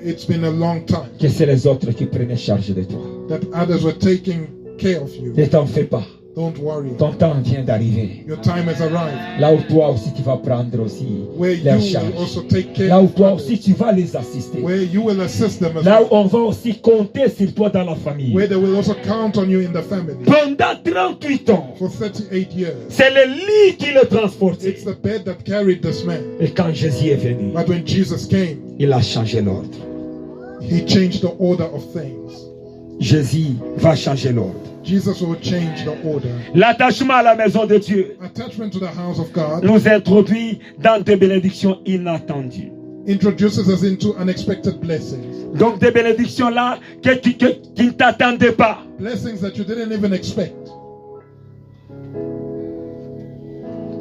It's been a long time que c'est les autres qui prenaient charge de toi. that others were taking care of you. Ne t'en fais pas. Don't worry. Ton temps vient d'arriver. Your time has arrived. Là où toi aussi tu vas prendre aussi Where leur you charge. will also take care Là où of toi others. aussi tu vas les assister. Where you will assist them as Là où well. on va aussi compter sur toi dans la famille. Where they will also count on you in the family. Pendant 38 ans, For 38 years. c'est le lit qui le transportait. It's the bed that carried this man. Et quand Jésus est venu, But when Jesus came, il a changé l'ordre. he changed the order of things. Jésus va changer l'ordre. Jesus will change the order. L'attachement à la maison de Dieu Attachment to the house of God nous introduit dans des bénédictions inattendues. introduces us into unexpected blessings. Donc des bénédictions là qui ne t'attendaient pas. Blessings that you didn't even expect.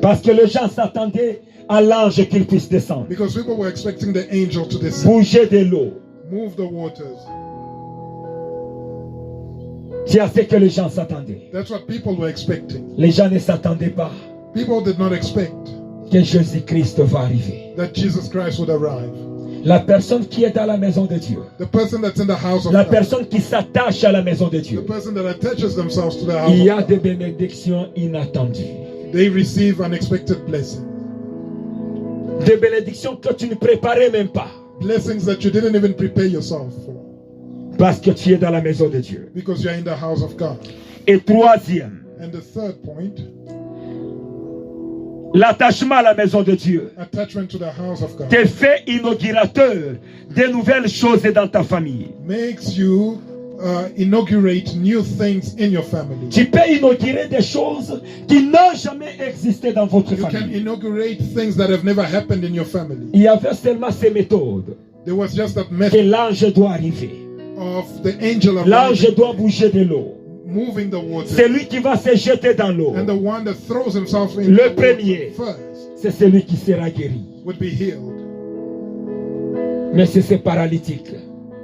Parce que les gens s'attendaient à l'ange qu'il puisse descendre. Because people were expecting the angel to descend. Bouger de l'eau. Move the waters. C'est à ce que les gens s'attendaient. That's what people were expecting. Les gens ne s'attendaient pas People did not expect que Jésus-Christ va arriver. that Jesus Christ would arrive. La personne qui est dans la maison de Dieu. The person that's in the house of La God. personne qui s'attache à la maison de The Dieu. person that attaches themselves to the house Il y a of des God. bénédictions inattendues. They receive unexpected blessings. Des bénédictions que tu ne préparais même pas. Blessings that you didn't even prepare yourself for. Parce que tu es dans la maison de Dieu. because you're in the house of God. Et troisième, And the third point, l'attachement à la maison de Dieu attachment to the house of God, te fait inaugurateur de nouvelles choses dans ta famille. makes you inaugurate new things in your family. Tu peux inaugurer des choses qui n'ont jamais existé dans votre You can famille. inaugurate things that have never happened in your family. Il y avait seulement ces méthodes There was just that que method l'ange doit arriver. of the angel of L'ange light doit bouger de l'eau. moving the water, C'est lui qui va se jeter dans l'eau. and the one that throws himself in Le the water premier. first C'est celui qui sera guéri. would be healed. Mais c'est ce paralytique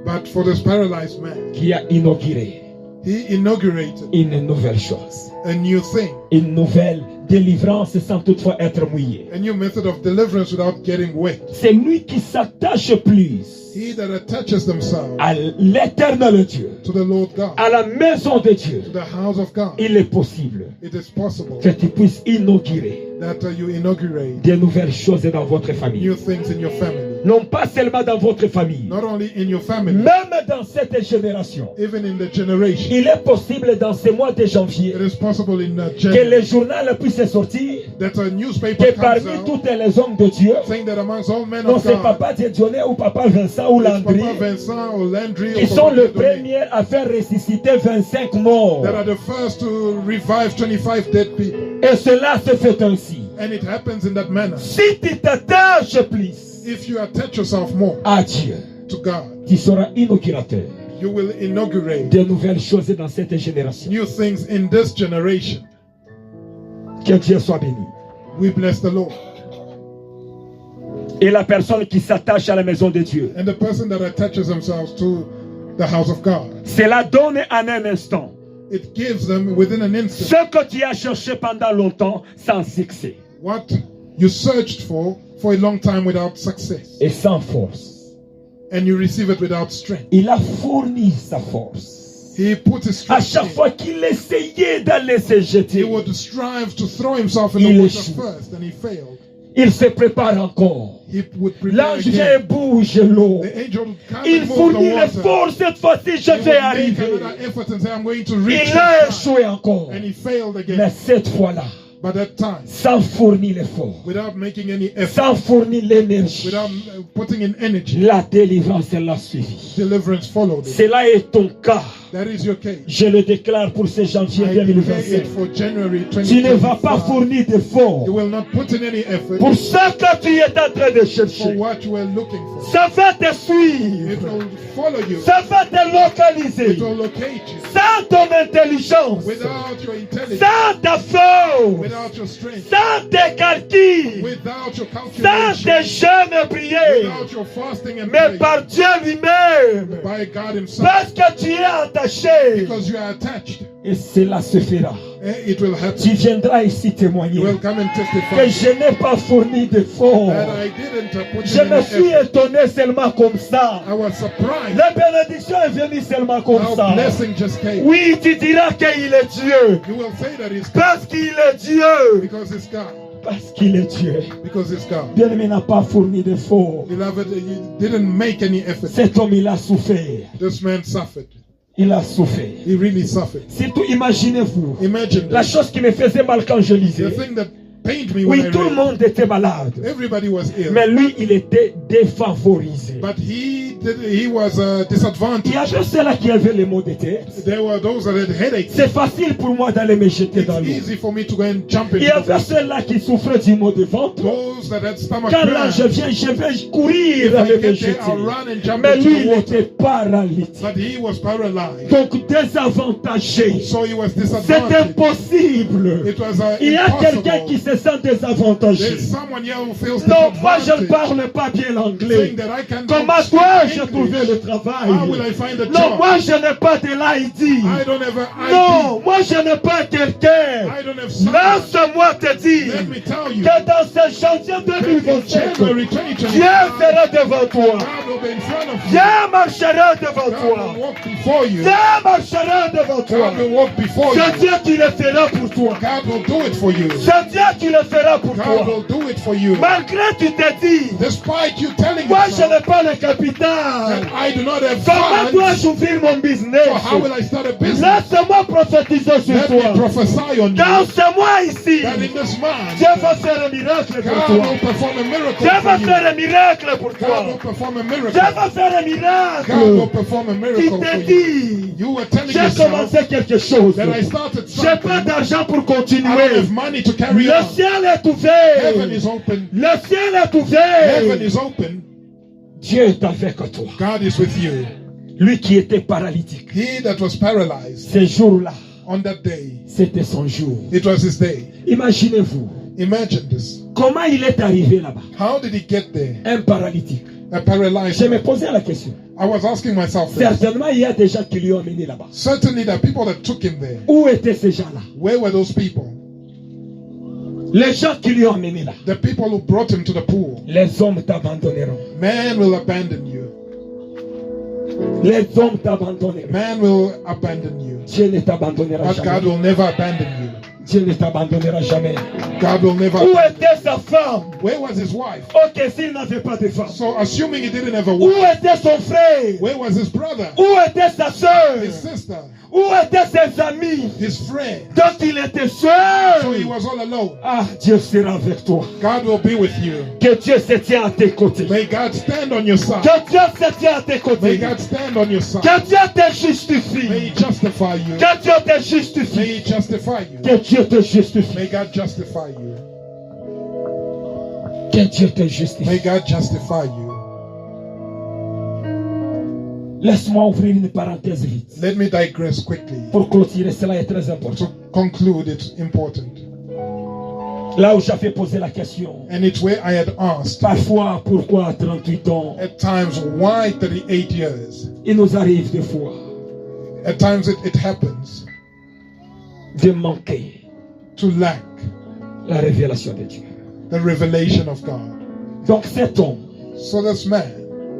But for this paralyzed man, qui a inauguré he inaugurated une nouvelle chose. a new thing, Une nouvelle délivrance sans toutefois être mouillé. a new method of deliverance without getting wet. C'est lui qui s'attache plus He that attaches themselves à l'éternel Dieu, to the Lord God, à la maison de Dieu. to the house of God, Il est possible it is possible que tu puisses inaugurer that you inaugurate de nouvelles choses dans votre famille. new things in your family. Non pas seulement dans votre famille, Not only in your family, même dans cette génération. even in the generation. Il est possible dans ce mois de janvier It is possible in que January le journal puisse sortir that a que newspaper comes parmi out tous les hommes de Dieu, saying that amongst all men non of c'est God, Papa Dieudonné ou Papa Vincent ou it's Landry Papa Vincent or Landry qui or sont Papa les Dieudonné premiers à faire ressusciter 25 morts. that are the first to revive 25 dead people. Et cela se fait ainsi. And it happens in that manner. Si tu t'attaches plus If you attach yourself more à Dieu, to God, tu seras inaugurateur you will inaugurate de nouvelles choses dans cette génération. new things in this generation. Que Dieu soit béni. We bless the Lord. Et la personne qui s'attache à la maison de Dieu, And the person that attaches themselves to the house of God, cela donne en un instant it gives them within an instant ce que tu as cherché pendant longtemps sans succès what you searched for a long time without success. et sans force. And you receive it without strength. Il a fourni sa force. He put his À strength chaque in. fois qu'il essayait d'aller se He jeter, would strive to throw himself in Il the water échoue. first, and he failed. il se prépare encore. He would prepare L'ange vient et again. bouge l'eau. The angel would come Il and move fournit the water. l'effort. Cette fois-ci, je He would vais make arriver. another effort and say, I'm going to reach Il a this échoué encore. time. And he failed Mais again. cette fois-là, But that time, sans fournir l'effort, without making any effort, sans fournir l'énergie, without putting in energy, la délivrance l'a suivi. deliverance followed it. Cela est ton cas. That is your case. Je le déclare pour ce janvier I declare 2025. it for January Tu ne vas pas 2025. fournir d'efforts You will not put in any effort pour ce que tu es en train de for chercher. what you are looking for. Ça va te It suivre. will follow you. Ça va te localiser. It will locate you. Sans ton intelligence, Without your intelligence, sans ta force, without your strength, sans tes calculs, without your sans calculation, tes jeûnes et prières, without your fasting and mais prayer, par Dieu lui-même. by God Himself, Parce que tu es attaché. because you are attached, Et cela se fera. it will Tu happen. viendras ici You témoigner will come and que testify je n'ai pas fourni d'efforts. that I didn't put Je in me any suis effort. étonné seulement comme ça. I was surprised. La bénédiction est venue seulement comme Our ça. blessing just came. Oui, tu diras qu'il est Dieu. You will say that it's God Parce qu'il est Dieu. because it's God. Parce qu'il est Dieu. Because it's God. Bien-aimé n'a pas fourni d'efforts. Beloved, you didn't make any effort. Cet homme, il a souffert. This man suffered. Il a souffert. He really suffered. Surtout, imaginez-vous. Imagine La this. chose qui me faisait mal quand je The lisais. thing that pained me when Oui, I tout le read. monde était malade. Everybody was ill. Mais lui, il était défavorisé. But he was Il y disadvantaged. avait ceux-là qui avaient les maux de tête. There were those that had headaches. C'est facile pour moi d'aller me jeter dans It's l'eau. easy for me to go and jump Il y into the avait water. ceux-là qui souffraient du maux de ventre. Those that had stomach Quand là je cramps. viens, je vais courir If I aller me get there, jeter. I'll run and jump Mais into lui, the il water. était paralytique. But he was paralyzed. Donc désavantagé. So he was C'est disadvantaged. impossible. It was Il y a quelqu'un qui impossible. se sent désavantagé. There's someone here who feels Non, moi je ne disadvantaged. parle pas bien l'anglais. Saying that I can't Comment speak dois-je English. trouver le travail? How will I find a Non, job? moi je n'ai pas de l'ID. I don't have an ID. Non, moi je n'ai pas quelqu'un I don't have someone. Laisse-moi te dire Let me tell you. que dans ce janvier In 2025, January Dieu 2025, sera devant toi. God will be in front of you. Dieu marchera devant God toi. will walk before you. Dieu marchera devant toi. God will walk before you. C'est Dieu qui le fera pour toi. God will do it for you. C'est Dieu qui le fera pour God toi. will do it for you. Malgré tu te dis, Despite you telling moi je yourself n'ai pas le capital. that I do not have Comment funds, dois-je ouvrir mon business? so how will I start a business? Laisse-moi prophétiser sur Let toi. me prophesy on Dans you ce mois ici, that in this month, Dieu va faire un miracle pour God toi. will perform a miracle Dieu for va you. faire un miracle pour God will toi. perform a Dieu miracle. va faire un God will miracle. perform a Qui miracle for te you. dit, You were telling j'ai yourself commencé quelque chose. that I started J'ai pas something. d'argent pour I don't continuer. have money to carry Le on. ciel est Heaven ouvert. is open. Le ciel est Heaven ouvert. is open. Dieu est avec toi. God is with you. Lui qui était paralytique. He that was paralyzed Ce jour-là, on that day, c'était son jour. it was his day. Imaginez-vous, Imagine this. comment il est arrivé là-bas. How did he get there? Un paralytique. A paralyzed. Je me posais la question. I was asking myself this. Certainement, il y a des gens qui lui ont emmené là-bas. Certainly the people that took him there. Où étaient ces gens-là? Where were those people? Les gens qui lui ont emmené là. The people who brought him to the pool. Les hommes t'abandonneront. Man will abandon you. Les hommes t'abandonneront. Man will abandon you. Dieu ne t'abandonnera But God jamais. will never abandon you. Dieu ne t'abandonnera jamais. God will never Où abandon était sa femme? you. Where was his wife? Ok, s'il n'avait pas de femme. So assuming he didn't have a Où wife, était son frère? where was his brother? Où était sa soeur? His sister? Où étaient ses amis? His friend? Donc il était So he seul. was all alone. Ah, Dieu sera avec toi. God will be with you. Que Dieu se tient à tes côtés. May God stand on your side. Que Dieu se tient à tes May côtés. God stand on your side. Que Dieu te May justifie. He justify you. Que Dieu te May justifie. He justify you. Que Dieu te justifie. May God justify you. Que Dieu te May justifie. God justify you. Laisse-moi ouvrir une parenthèse vite. Let me digress quickly. Pour clôturer, cela est très important. To conclude, it's important. Là où j'avais posé la question. And it's where I had asked, Parfois, pourquoi à 38 ans? at times, why 38 years? Il nous arrive des fois At times it happens de manquer to lack la révélation de Dieu. the revelation of God. Donc cet homme So this man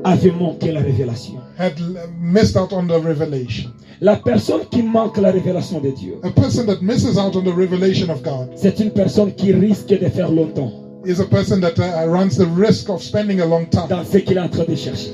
avait manqué la révélation. had missed out on the revelation. La personne qui manque la révélation de Dieu, A person that misses out on the revelation of God c'est une personne qui risque de faire longtemps is a person that runs the risk of spending a long time dans ce qu'il est en train de chercher.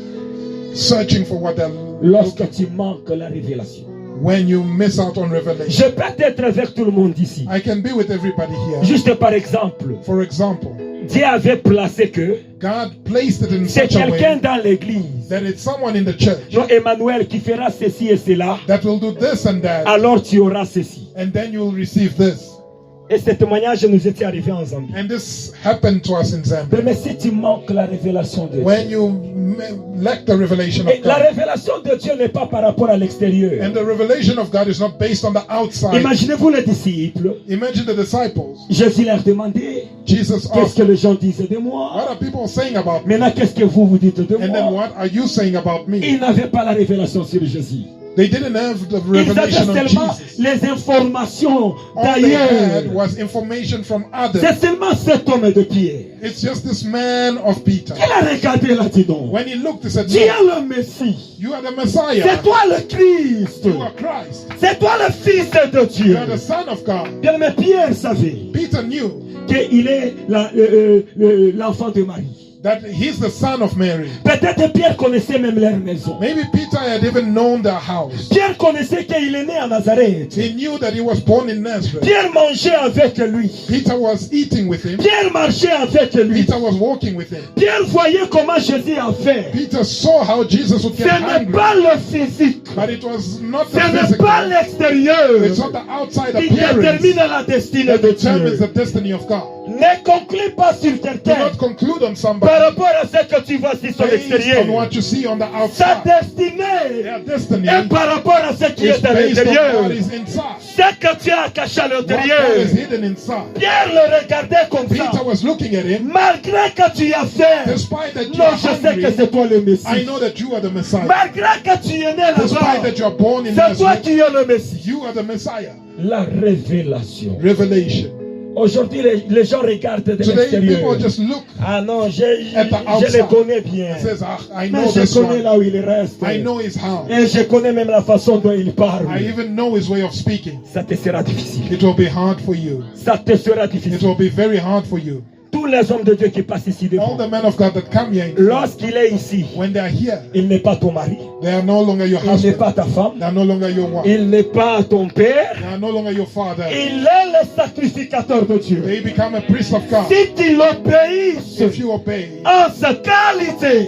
searching for what they're Lorsque tu manques la révélation. when you miss out on revelation. Je peux être avec tout le monde ici. I can be with everybody here. Juste par exemple, For example, Dieu avait placé que God placed it in c'est such a quelqu'un way dans l'église, that it's someone in the church non Emmanuel, qui fera ceci et cela, that will do this and that, alors tu auras ceci. and then you will receive this. Et ce témoignage nous était arrivé en Zambie. And this happened to us in Zambia. Mais si tu manques la révélation de When Dieu, you lack the revelation et of la God, révélation de Dieu n'est pas par rapport à l'extérieur. and the revelation of God is not based on the outside. Imaginez-vous les disciples. Imagine the disciples. Jésus leur demandait, Jesus qu'est-ce asked, que les gens disaient de what moi? are people saying about me? Maintenant, qu'est-ce que vous dites de And then moi? what are you saying about me? Ils n'avaient pas la révélation sur Jésus. They didn't have the Ils avaient revelation of seulement Jesus. les informations All they had d'ailleurs. was information from others. C'est seulement cet homme de Pierre. It's just this man of Peter. Il a regardé là, dis donc. When he looked, he said, Tu es no, le Messie. you are the C'est Messiah. toi le Christ. You are Christ. C'est toi le Fils de You Dieu. are the Son of God. Bien, mais Pierre savait Peter knew qu'il est l'enfant de Marie. that he's the son of Mary. Peut-être Pierre connaissait même leur maison. Maybe Peter had even known their house. Pierre connaissait qu'il est né à Nazareth. He knew that he was born in Nazareth. Pierre mangeait avec lui. Peter was eating with him. Pierre marchait avec lui. Peter was walking with him. Pierre voyait comment Jésus a fait. Peter saw how Jesus would Ce get n'est hungry. pas le physique. But it was not Ce the n'est physical. pas l'extérieur It's not the outside qui appearance détermine la destinée that de determines Dieu. the destiny of God. Ne conclue pas sur Do quelqu'un not conclude on par somebody rapport à ce que tu vois sur son based extérieur. on what you see on the Sa outside. destinée Their destiny est par rapport à ce qui is est à based on l'intérieur. what is inside. Ce que tu as caché à What God l'intérieur. is hidden inside. Pierre le regardait comme ça. Peter was looking at him. Malgré que tu as faim. Despite that you Non, are je sais que hungry, c'est toi le I Messie. know that you are the Messiah. Malgré que tu es né Despite là-bas. that you are born in C'est toi Nazareth, qui es le Messie. you are the Messiah. La révélation. Revelation. Aujourd'hui, les gens regardent de Today people l'extérieur. just look Ah non, je at the les outside connais bien. and says, I Mais know je this connais one. là où il reste. I know his house. Et je connais même la façon dont il parle. I even know his way of speaking. Ça te sera difficile. It will be hard for you. Ça te sera It difficile. will be very hard for you. Tous les hommes de Dieu qui passent ici All devant, the men of God that come here, lorsqu'il est ici, when they are here, il n'est pas ton mari, they are no longer your il n'est husband. pas ta femme, They are no longer your wife. il n'est pas ton père, They are no longer your father. il est le sacrificateur de Dieu. They become a priest of God. Si tu l'obéis If you obey, en sa qualité,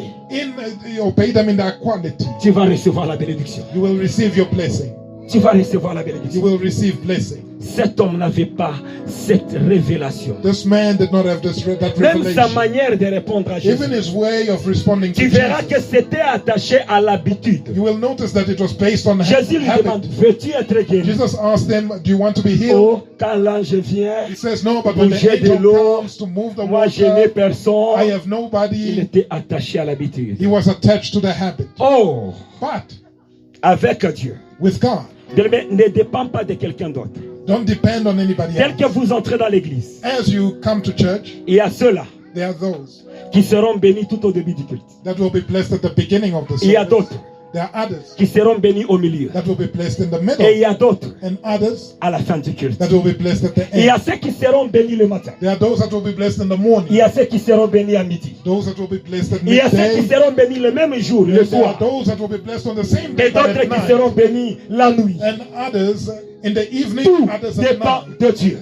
you obey them in their quality, tu vas recevoir la bénédiction. you will receive your blessing. Tu vas recevoir la You bénédiction. will receive blessing. Cet homme n'avait pas cette révélation. This man did not have that Même sa revelation. manière de répondre à Jésus. Even his way of responding to Tu verras Jesus. que c'était attaché à l'habitude. You will notice that it was based on Jésus lui demande, habit. veux-tu être guéri? Jesus asked them, do you want to be healed? Oh, quand l'ange vient, He says, no, but when the bouger de angel l'eau, comes to move the moi je n'ai water, personne. I have Il nobody. était attaché à l'habitude. He was attached to the habit. Oh, But avec Dieu, with God, ne dépend pas de quelqu'un d'autre. don't depend on anybody Tel else. que vous entrez dans l'église, As you come to church, il y a ceux-là there are those qui seront bénis tout au début du culte. that will be blessed at the beginning of the Il y a service. d'autres There are others qui seront bénis au milieu. that will be blessed in the Et il middle, y a d'autres and others à la fin du culte. that will be blessed at the Il y a end. ceux qui seront bénis le matin. There are those that will be blessed in the Il morning, y a ceux qui seront bénis à midi. those that will be blessed at Il y a ceux qui midday, seront bénis le même jour, le and there soir. are those that will be blessed on the same Et day, but d'autres at qui night, seront bénis la nuit. and others in the evening, Tout others at dépend night. de Dieu.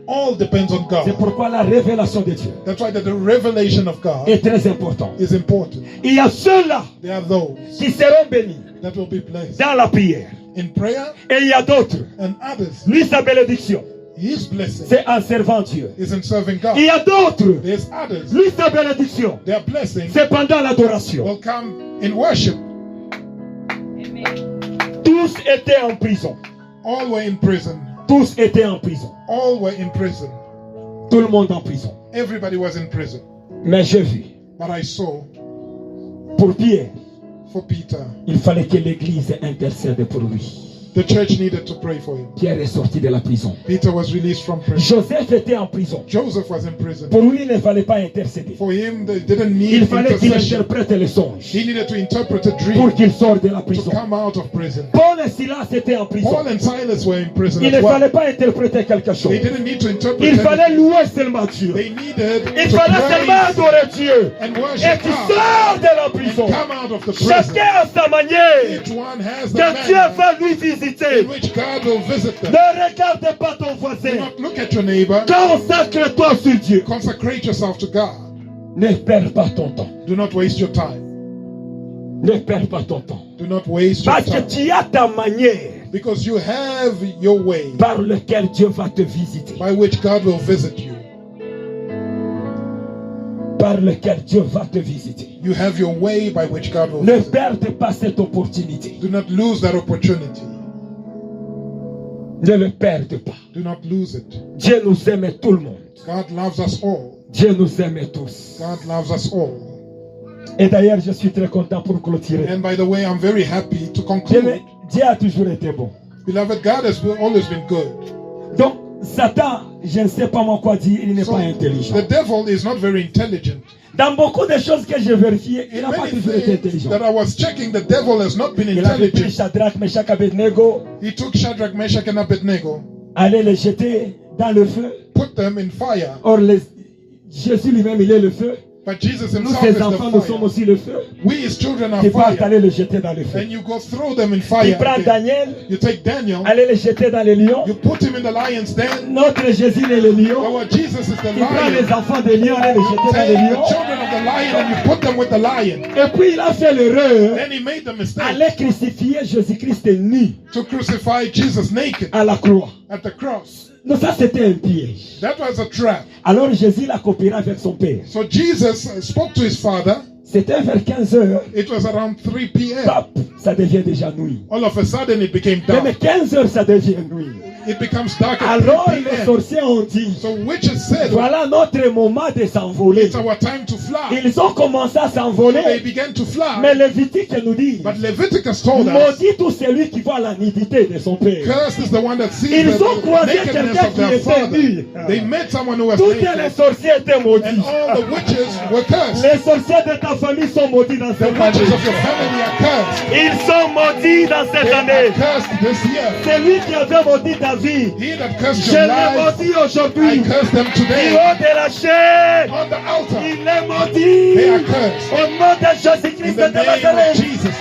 All depends on C'est God. pourquoi la révélation de Dieu That's why that the revelation of God est très importante. is important. Il y a ceux-là There are those qui seront bénis that will be blessed dans la prière. in prayer, Et il y a d'autres. and others, Lui, sa bénédiction, his blessing c'est en servant Dieu. is in serving God. Il y a d'autres. There's others, Lui, sa bénédiction, their blessing c'est pendant l'adoration. will come in worship. Tous étaient en prison. All were in prison. Tous étaient en prison. All were in prison. Tout le monde en prison. Everybody was in prison. Mais j'ai vu, But I saw pour Pierre, for Peter, il fallait que l'Église intercède pour lui. the church needed to pray for him. Pierre est sorti de la prison. Peter was released from prison. Joseph était en prison. Joseph was in prison. Pour lui, il ne fallait pas intercéder. For him, they didn't need Il fallait qu'il intercession. interprète les songes He needed to interpret a pour dream qu'il sorte de la to prison. come out of prison. Paul et Silas étaient en prison. Paul and Silas were in prison Il ne as well. fallait pas interpréter quelque chose. They didn't need to interpret Il fallait anything. louer seulement Dieu. They needed Il to fallait seulement praise adorer Dieu. and Et worship tu God sors de la and prison. come out of the prison. Chacun à sa manière. Each one has the Que Dieu manner va lui in visiter. which God will visit them. Ne regarde pas ton Do voisin. not look at your neighbor. Consacre-toi sur Dieu. Consecrate yourself to God. Ne perds pas ton temps. Do not waste your time. Ne perds pas ton temps. Do not waste your Parce que time. tu as ta manière Because you have your way par laquelle Dieu va te visiter. by which God will visit you. Par laquelle Dieu va te visiter. You have your way by which God will Ne visit. perds pas cette opportunité. Do not lose that opportunity. Ne le perds pas. Do not lose it. Dieu nous aime tout le monde. God loves us all. Dieu nous aime tous. God loves us all. Et d'ailleurs, je suis très content pour clôturer. And by the way, I'm very happy to Dieu, conclude. Dieu a toujours été bon. Beloved, God has always been good. Donc, Satan, je ne sais pas moi quoi dire, il n'est So, pas intelligent. the devil is not very intelligent. Dans beaucoup de choses que j'ai vérifiées, il In n'a pas many toujours été things intelligent. that I was checking, the devil has not been Il a pris intelligent. Shadrach, Meshach, Abednego, He took Shadrach, Meshach, and Abednego, allait les jeter dans le feu. put them in fire. Or, Jésus lui-même, il est le feu. But Jesus Nous, himself ses is enfants, the nous sommes fire. aussi le feu. We, his children, are Tu vas fire. aller les jeter dans le feu. And you go throw them in Tu fire. prends again. Daniel, You take Daniel, allez les jeter dans les lions. you put him in the lion's den. Notre Jésus est le lion. Our Jesus is the Tu prends les lion. enfants des lions, allez les jeter dans Take les the lions. children of the lion and you put them with the lion. Et puis il a fait l'erreur. Then he made the mistake Allait crucifier Jésus-Christ nu to crucify Jesus naked à la croix. at the cross. Non, ça c'était un piège. That was a trap. Alors Jésus l'a coopéré avec son père. So Jesus spoke to his father. C'était vers 15 heures. It was around 3 p.m. Pap, ça devient déjà nuit. All of a sudden it became dark. Même 15 heures, ça devient nuit. It becomes dark at Alors 3 les p.m. sorciers ont dit, So witches said, voilà notre moment de s'envoler. it's our time to fly. Ils ont commencé à They s'envoler. began to fly. Mais Lévitique nous dit, But Leviticus told us, maudit tout celui qui voit la nudité de son père. cursed is the one that sees Ils ont the croisé nakedness quelqu'un of qui their était father. nu. They met someone who was Tous les naked. sorciers étaient maudits. And all the witches were cursed. Les sorciers de ta famille sont maudits dans The cette witches année. of your family are cursed. Ils sont maudits dans cette They are année. cursed this year. C'est lui qui avait maudit ta vie. He that cursed Je your l'ai life, maudit I aujourd'hui. curse them Du today. haut de la chair, On the altar, il est maudit. they are cursed. Au nom de In Jésus-Christ the de name of Nazareth, Jesus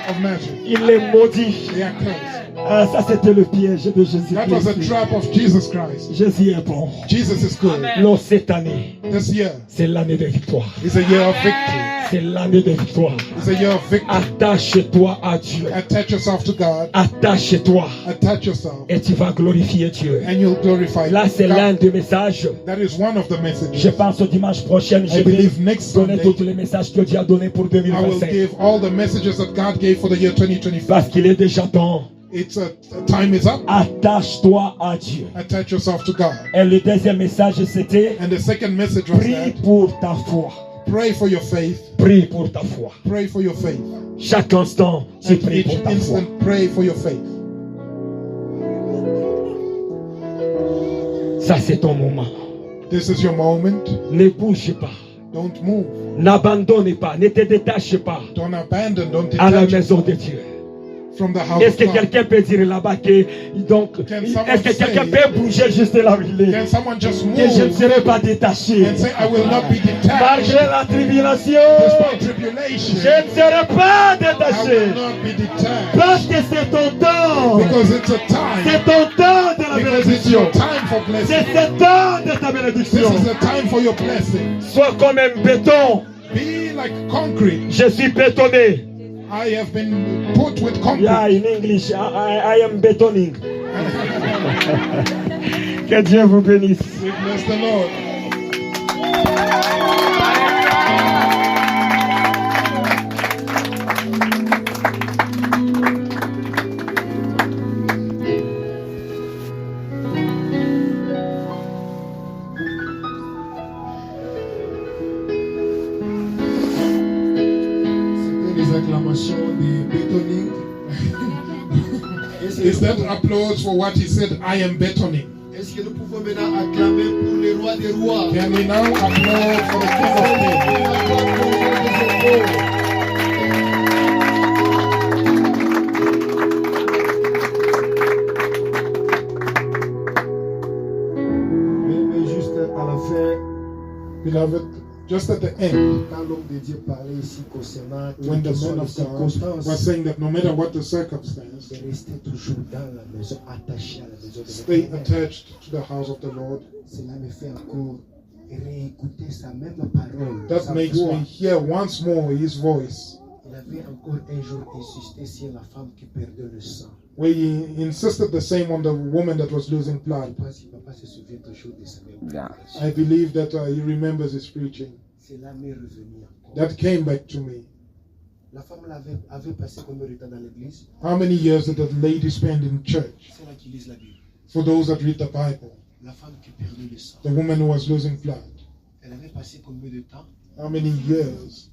of Nazareth, il est maudit. they are cursed. Ah, ça c'était le piège de That was a Jésus-Christ. trap of Jesus Christ. Jésus est bon. Jesus is good. Non, cette année, This year c'est l'année de victoire. is a year of victory. C'est l'année de victoire. It's a year of victory. Attache-toi à Dieu. Attach yourself to God. Attache-toi. Attach yourself. Et tu vas glorifier Dieu. And you'll glorify Là, c'est l'un God. des messages. That is one of the Je messages. pense au dimanche prochain, je I vais believe next donner Sunday tous les messages que Dieu a donnés pour I will 2025. give all the messages that God gave for the year 2025. Parce qu'il est déjà temps. It's time is up. Attache-toi à Dieu. Attach yourself to God. Et le deuxième message, c'était And the second message was prie that pour ta foi. pray for your faith. Prie pour ta foi. Pray for your faith. Chaque instant, tu And pries each pour ta foi. instant, pray for your faith. Ça, c'est ton moment. This is your moment. Ne bouge pas. Don't move. N'abandonne pas. Ne te détache pas Don't abandon. Don't à la detach maison de Dieu. from the house Est-ce of que God. quelqu'un peut dire là-bas que donc Can est-ce someone que quelqu'un say- peut bouger juste là où il est? Can someone just Que je ne move serai pas détaché. and say, I will not be detached Malgré la tribulation, despite tribulation? je ne serai pas I will détaché. not be detached Parce que c'est ton temps. because it's a time. C'est ton temps de la Because it's bénédiction. your time for C'est blessing. ce temps de ta This bénédiction. is the time for your blessing. Sois comme un béton. Be like concrete. Je suis bétonné. I have been put with concrete. Yeah, in English, I am betoning. Que Dieu vous bénisse. We bless the Lord. C'était les acclamations des bétonning. Is that applause for what he said? I am betoning. Est-ce que nous pouvons maintenant acclamer pour le roi des rois? Can we now applaud for the King of Kings? Mais juste à la fin, Beloved, just at the end, quand l'homme de Dieu parlait ici concernant when quelles the sont man les of God circonstances, was saying that no matter what the circumstance, de rester toujours dans la maison, attaché à la maison de stay l'Éternel. attached to the house of the Lord. Cela me fait encore réécouter sa même parole, That sa makes voix. me hear once more his voice, Il avait encore un jour insisté sur la femme qui perdait le sang. where he insisted the same on the woman that was losing Je blood. pense qu'il papa se souvient toujours de sa même prédication. I believe that he remembers his preaching. Cela m'est revenu encore. That came back to me. La femme avait passé combien de temps dans l'église? How many years did that lady spend in church? C'est là qui lisent la Bible. For those that read the Bible, La femme qui perdait le sang. the woman who was losing blood. Elle avait passé combien de temps? How many years?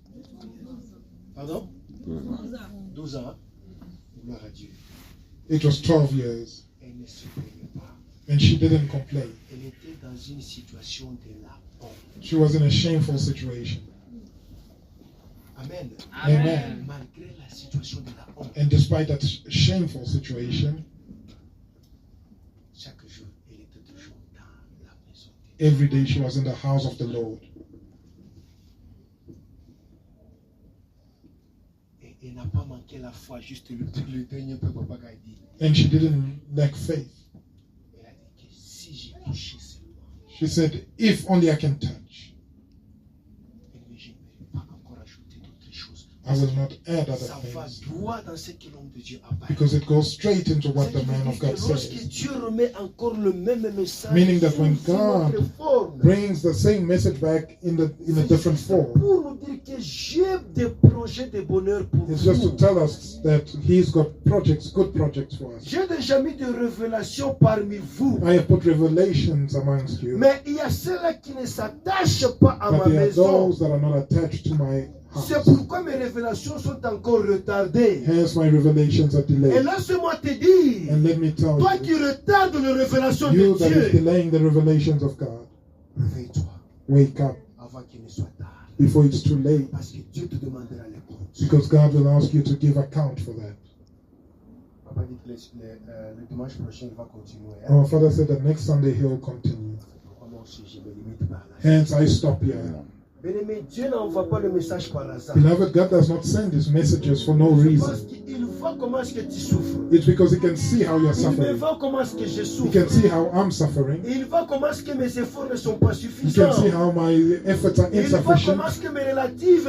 Pardon? 12 ans. Gloire à Dieu. It was 12 years. Elle ne se plaignait pas. And she didn't complain. Elle était dans une situation de la honte. She was in a shameful situation. Amen. Amen. Malgré la situation de la honte, And despite that shameful situation, chaque jour, elle était toujours dans la maison de Dieu. every day she was in the house of the Lord. Et elle n'a pas manqué la foi, juste le dernier peu, papa a dit. And she didn't lack faith. Elle a dit que si j'ai touché seulement, She said, if only I can touch, mais je ne vais pas encore ajouter d'autres choses. I will not add other Ça va things. droit dans ce que l'homme de Dieu a parlé. Because it goes straight into what Ce the qui man veut of dire God que lorsque says. Dieu remet encore le même message, Meaning that when sous une autre God forme, brings the same message back in a different form, pour nous dire que j'ai des projets de bonheur pour it's just to vous. tell us that He's got projects, good projects for us. J'ai déjà mis des révélations parmi vous. I have put revelations amongst you, Mais il y a ceux-là qui ne s'attachent pas à ma but there are maison. those that are not attached to my C'est house. pourquoi mes révélations sont encore retardées. Hence my revelations are Et delayed. laisse-moi te dire, And let me tell toi qui you, retardes les révélations de you that is Dieu, delaying the revelations of God, réveille-toi wake up avant qu'il ne soit tard. before it's too late, Parce que Dieu te demandera les comptes. because God will ask you to give account for that. Papa dit que le dimanche prochain, il va continuer. Hein? Our Father said that next Sunday He'll continue. Moi aussi, je me limite par là. Hence I stop here. Bien-aimé, Dieu n'envoie pas le message par hasard. Beloved, God does not send His messages for no Parce reason. qu'il voit comment est-ce que tu souffres. It's because He can see how you're Il me suffering. voit comment est-ce que je He souffre. can see how I'm suffering. Il voit comment est-ce que mes efforts ne sont pas He suffisants. can see how my efforts are Il voit insufficient. comment est-ce que mes relatifs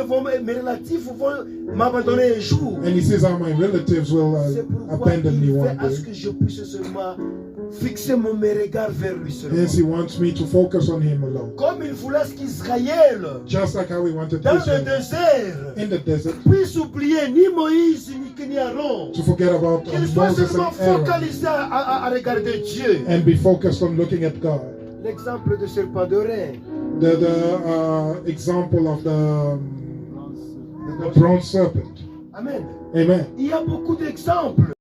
vont m'abandonner un jour. And He sees how my relatives will C'est pourquoi abandon me il fait one à ce day. que je puisse seulement fixer mes regards vers lui seulement. Hence He wants me to focus on Him alone. Comme il voulait ce qu'Israël, Just like how He wanted dans le Israel désert, in the desert puisse oublier ni Moïse ni Aaron. to forget about Qu'il soit Moses seulement and Aaron focalisé à regarder Dieu. and be focused on looking at God. L'exemple de serpent doré. The example of the bronze serpent. Amen. Amen. Il y a beaucoup d'exemples.